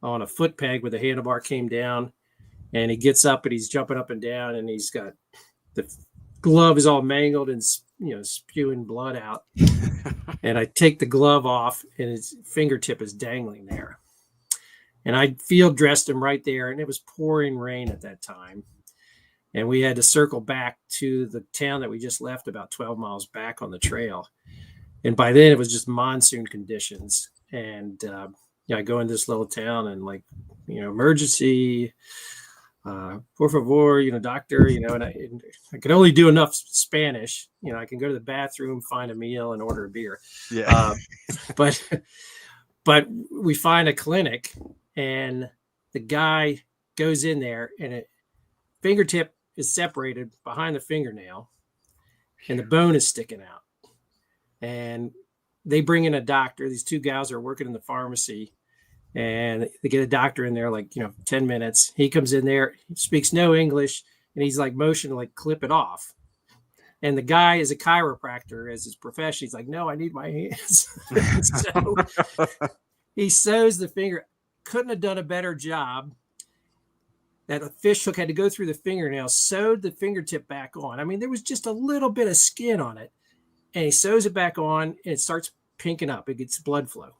on a foot peg where the handlebar came down, and he gets up and he's jumping up and down, and he's got the glove is all mangled and spewing blood out. And I take the glove off, and his fingertip is dangling there. And I field dressed him right there, and it was pouring rain at that time. And we had to circle back to the town that we just left, about 12 miles back on the trail. And by then it was just monsoon conditions. And I go into this little town and emergency, por favor, doctor, and I could only do enough Spanish. I can go to the bathroom, find a meal, and order a beer. Yeah. But we find a clinic, and the guy goes in there, and a fingertip is separated behind the fingernail, and the bone is sticking out. And they bring in a doctor. These two gals are working in the pharmacy, and they get a doctor in there 10 minutes. He comes in there, he speaks no English, and he's motioning to clip it off. And the guy is a chiropractor as his profession. He's like, no, I need my hands. So he sews the finger. Couldn't have done a better job. That fish hook had to go through the fingernail, sewed the fingertip back on. I mean, there was just a little bit of skin on it. And he sews it back on, and it starts pinking up. It gets blood flow.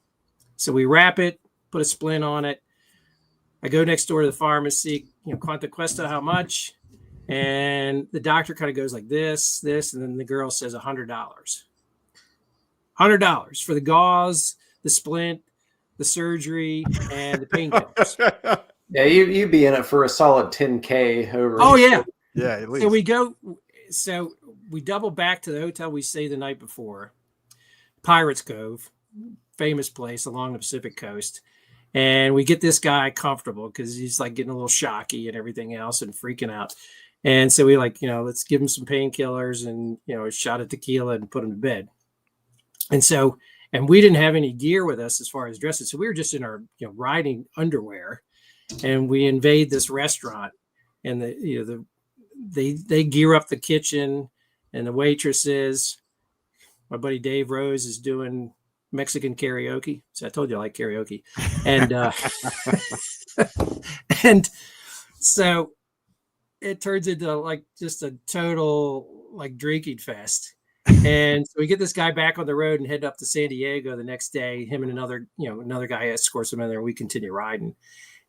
So we wrap it, put a splint on it. I go next door to the pharmacy, Quanta Cuesta, how much? And the doctor kind of goes like this, and then the girl says $100. $100 for the gauze, the splint, the surgery, and the painkillers. Yeah, you'd be in it for a solid 10K over. Oh, yeah. Yeah, at least. So we double back to the hotel we stayed the night before, Pirates Cove, famous place along the Pacific coast. And we get this guy comfortable because he's getting a little shocky and everything else and freaking out. And so we let's give him some painkillers and, a shot of tequila and put him to bed. And we didn't have any gear with us as far as dressing. So we were just in our, riding underwear, and we invade this restaurant, and they gear up the kitchen, and the waitresses, my buddy Dave Rose is doing Mexican karaoke. So I told you I like karaoke. And, and so it turns into just a total drinking fest. And so we get this guy back on the road and head up to San Diego the next day. Him and another guy escorts him in there, and we continue riding.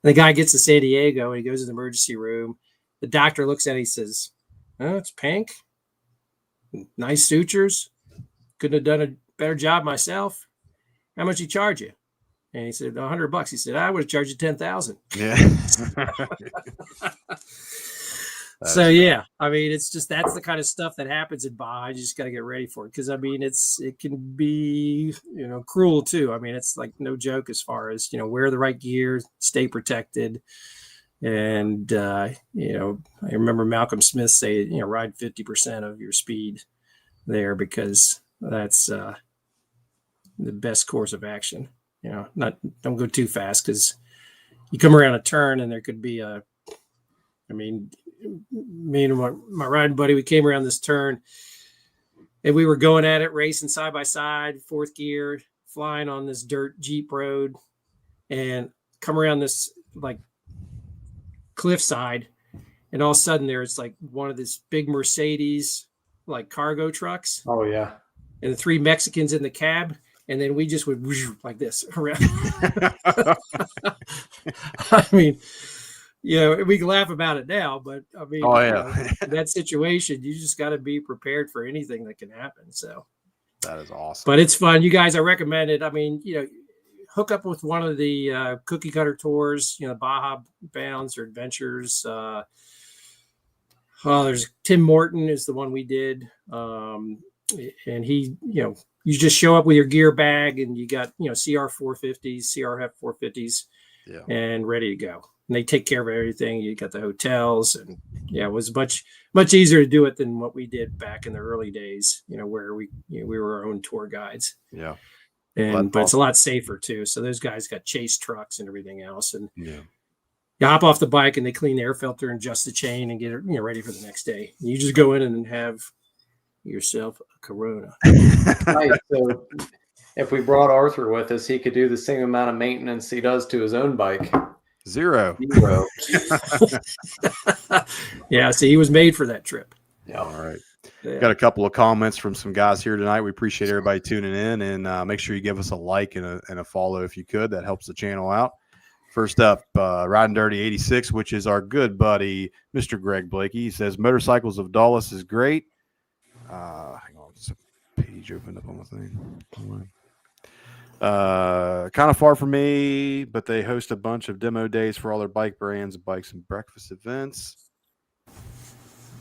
And the guy gets to San Diego, and he goes to the emergency room. The doctor looks at it, he says, "Oh, it's pink. Nice sutures. Couldn't have done a better job myself. How much he charge you?" And he said, $100. He said, "I would have charged you 10,000." Yeah. So yeah, I mean, it's just, that's the kind of stuff that happens in Baja. You just got to get ready for it. Cause I mean, it can be, cruel too. I mean, it's no joke as far as, wear the right gear, stay protected. And, I remember Malcolm Smith say, ride 50% of your speed there, because that's the best course of action. Don't go too fast, because you come around a turn and there could be a I mean, me and my riding buddy, we came around this turn and we were going at it, racing side by side, fourth gear, flying on this dirt Jeep road, and come around this like cliffside. And all of a sudden there's like one of this big Mercedes, like cargo trucks. Oh yeah. And the three Mexicans in the cab. And then we just would like this around. I mean, we can laugh about it now, but I mean, in that situation, you just got to be prepared for anything that can happen. So that is awesome. But it's fun. You guys, I recommend it. I mean, hook up with one of the cookie cutter tours, Baja Bounds or Adventures. There's Tim Morton is the one we did. And he, you just show up with your gear bag and you got, CR 450s, CRF 450s and ready to go. And they take care of everything. You got the hotels and it was much easier to do it than what we did back in the early days, where we were our own tour guides. Yeah. But it's a lot safer too. So those guys got chase trucks and everything else. And you hop off the bike and they clean the air filter and adjust the chain and get it, ready for the next day. You just go in and have yourself a Corona. Right, so if we brought Arthur with us, he could do the same amount of maintenance he does to his own bike. Zero. Yeah, see, he was made for that trip. Yeah. All right. Yeah. Got a couple of comments from some guys here tonight. We appreciate everybody tuning in, and make sure you give us a like and a follow if you could. That helps the channel out. First up, Riding Dirty 86, which is our good buddy, Mr. Greg Blakey. He says, Motorcycles of Dulles is great. Hang on, just a page opened up on my thing. Kind of far from me, but they host a bunch of demo days for all their bike brands, bikes, and breakfast events.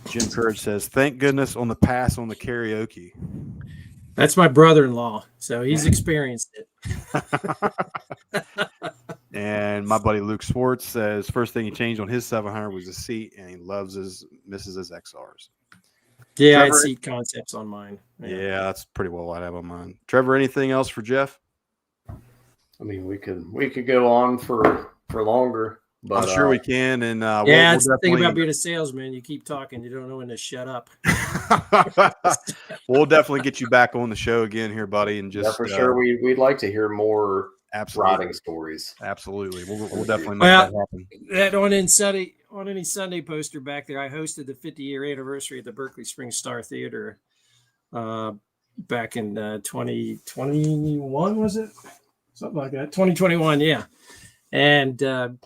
Jim Courage says, thank goodness on the pass on the karaoke. That's my brother-in-law, so he's experienced it. And my buddy Luke Swartz says, first thing he changed on his 700 was the seat, and he misses his XRs. Yeah, Trevor, I had seat concepts on mine. Yeah, that's pretty well what I have on mine. Trevor, anything else for Jeff? I mean, we could go on for longer, but I'm sure we can. And it's the thing about being a salesman. You keep talking, you don't know when to shut up. We'll definitely get you back on the show again here, buddy. And just for sure, we'd like to hear more riding stories. Absolutely, we'll definitely make that happen. That on any Sunday poster back there, I hosted the 50-year anniversary at the Berkeley Springs Star Theater back in 2021, was it? Something like that. 2021, yeah. And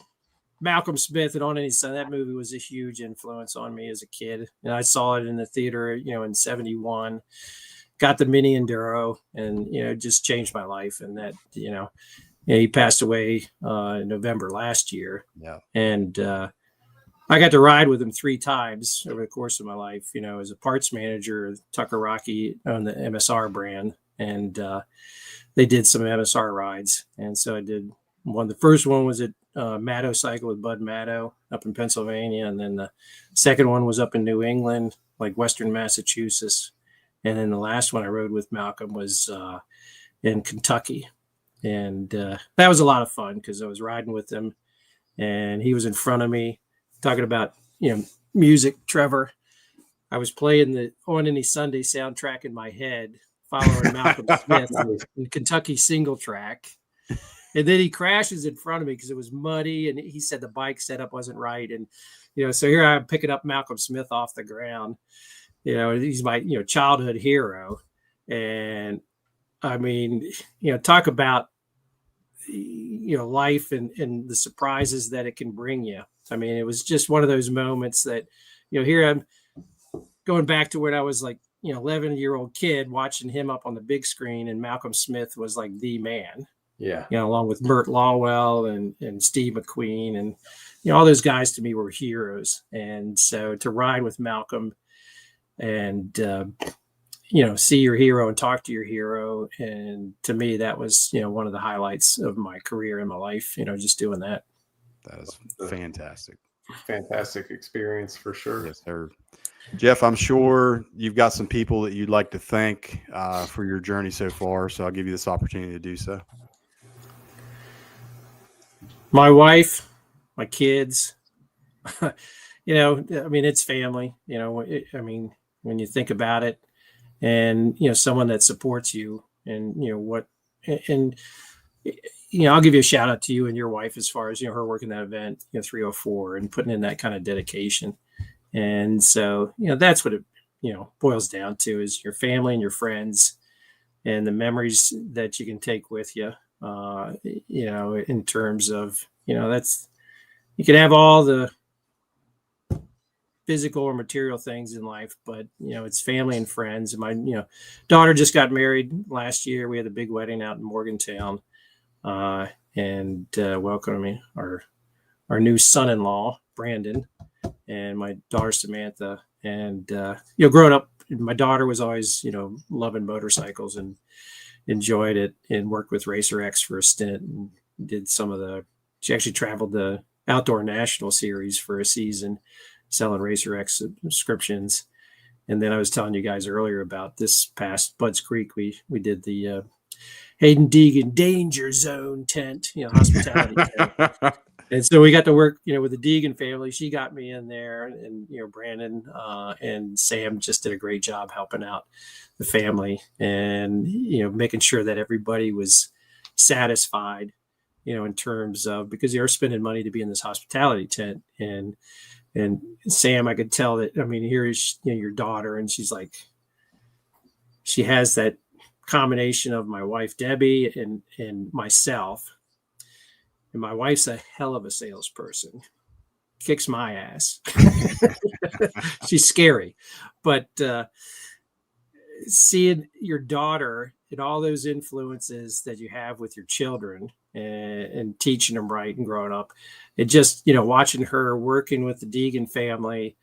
Malcolm Smith and On Any Sunday, that movie was a huge influence on me as a kid. And I saw it in the theater, in 71. Got the mini Enduro and, it just changed my life. And that, he passed away in November last year. Yeah. And I got to ride with him 3 times over the course of my life, as a parts manager. Tucker Rocky owned the MSR brand, and they did some MSR rides. And so I did one. The first one was at Maddow Cycle with Bud Maddow up in Pennsylvania. And then the second one was up in New England, like Western Massachusetts. And then the last one I rode with Malcolm was in Kentucky. And that was a lot of fun because I was riding with him and he was in front of me talking about, music. Trevor, I was playing the On Any Sunday soundtrack in my head, following Malcolm Smith in Kentucky single track. And then he crashes in front of me because it was muddy. And he said the bike setup wasn't right. And, so here I'm picking up Malcolm Smith off the ground. He's my, childhood hero. And I mean, talk about, life and the surprises that it can bring you. I mean, it was just one of those moments that, here I'm going back to when I was like, 11-year-old kid watching him up on the big screen, and Malcolm Smith was like the man. Yeah. Along with Burt Lawwell and Steve McQueen and, all those guys to me were heroes. And so to ride with Malcolm and, see your hero and talk to your hero. And to me, that was, one of the highlights of my career in my life, just doing that. That is fantastic. Fantastic experience for sure. Yes, sir. Jeff, I'm sure you've got some people that you'd like to thank for your journey so far. So I'll give you this opportunity to do so. My wife, my kids, you know, I mean, it's family, you know, I mean, when you think about it, and, you know, someone that supports you, and, you know, and, you know, I'll give you a shout out to you and your wife as far as, you know, her working that event, you know, 304 and putting in that kind of dedication. And so, you know, that's what it, you know, boils down to, is your family and your friends and the memories that you can take with you, you know, in terms of, you know, you can have all the physical or material things in life, but, you know, it's family and friends. And my, you know, daughter just got married last year. We had a big wedding out in Morgantown, and welcoming our new son-in-law, Brandon, and my daughter, Samantha. And, you know, growing up, my daughter was always, you know, loving motorcycles and enjoyed it, and worked with Racer X for a stint, and did she actually traveled the Outdoor National Series for a season, selling Racer X subscriptions. And then I was telling you guys earlier about this past Budds Creek, we did the Hayden Deegan Danger Zone tent, you know, hospitality tent. And so we got to work, you know, with the Deegan family. She got me in there, and, you know, Brandon and Sam just did a great job helping out the family, and, you know, making sure that everybody was satisfied, you know, in terms of, because you're spending money to be in this hospitality tent. And Sam, I could tell that, I mean, here is, you know, your daughter, and she's like, she has that combination of my wife, Debbie, and myself. And my wife's a hell of a salesperson, kicks my ass. She's scary, but seeing your daughter and all those influences that you have with your children, and teaching them right and growing up, it just, you know, watching her working with the Deegan family,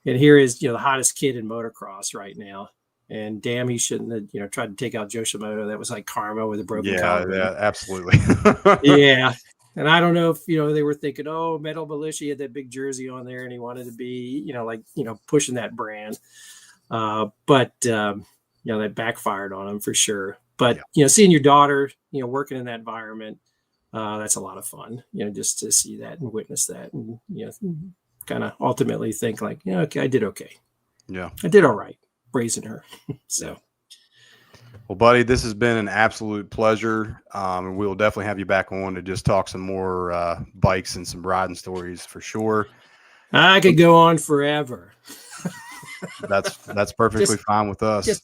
and here is, you know, the hottest kid in motocross right now. And damn, he shouldn't have, you know, tried to take out Joe Shimoda. That was like karma with a broken collarbone. Yeah, absolutely. Yeah. And I don't know if, you know, they were thinking, oh, Metal Militia had that big jersey on there, and he wanted to be, you know, like, you know, pushing that brand. But you know, that backfired on him for sure. But, you know, seeing your daughter, you know, working in that environment, that's a lot of fun, you know, just to see that and witness that, and, you know, kind of ultimately think like, yeah, okay, I did okay. Yeah. I did all right raising her. So. Well, buddy, this has been an absolute pleasure. And we'll definitely have you back on to just talk some more bikes and some riding stories for sure. I could go on forever. That's perfectly fine with us.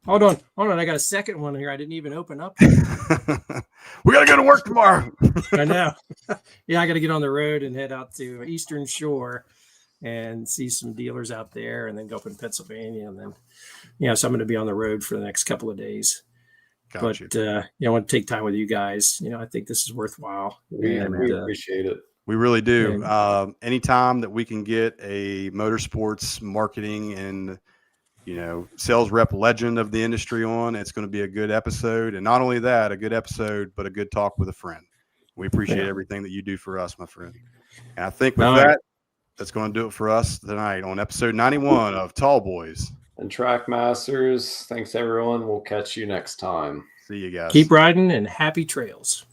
Hold on. I got a second one here I didn't even open up. We got to go to work tomorrow. I know. Yeah, I got to get on the road and head out to Eastern Shore and see some dealers out there, and then go up in Pennsylvania, and then, you know, so I'm going to be on the road for the next couple of days. But you know, I want to take time with you guys. You know, I think this is worthwhile. We appreciate it. We really do. Anytime that we can get a motorsports marketing and, you know, sales rep legend of the industry on, it's going to be a good episode. And not only that, a good episode, but a good talk with a friend. We appreciate everything that you do for us, my friend. And I think with that, that's going to do it for us tonight on episode 91 of Tallboys and Trackmasters. Thanks, everyone. We'll catch you next time. See you guys. Keep riding and happy trails.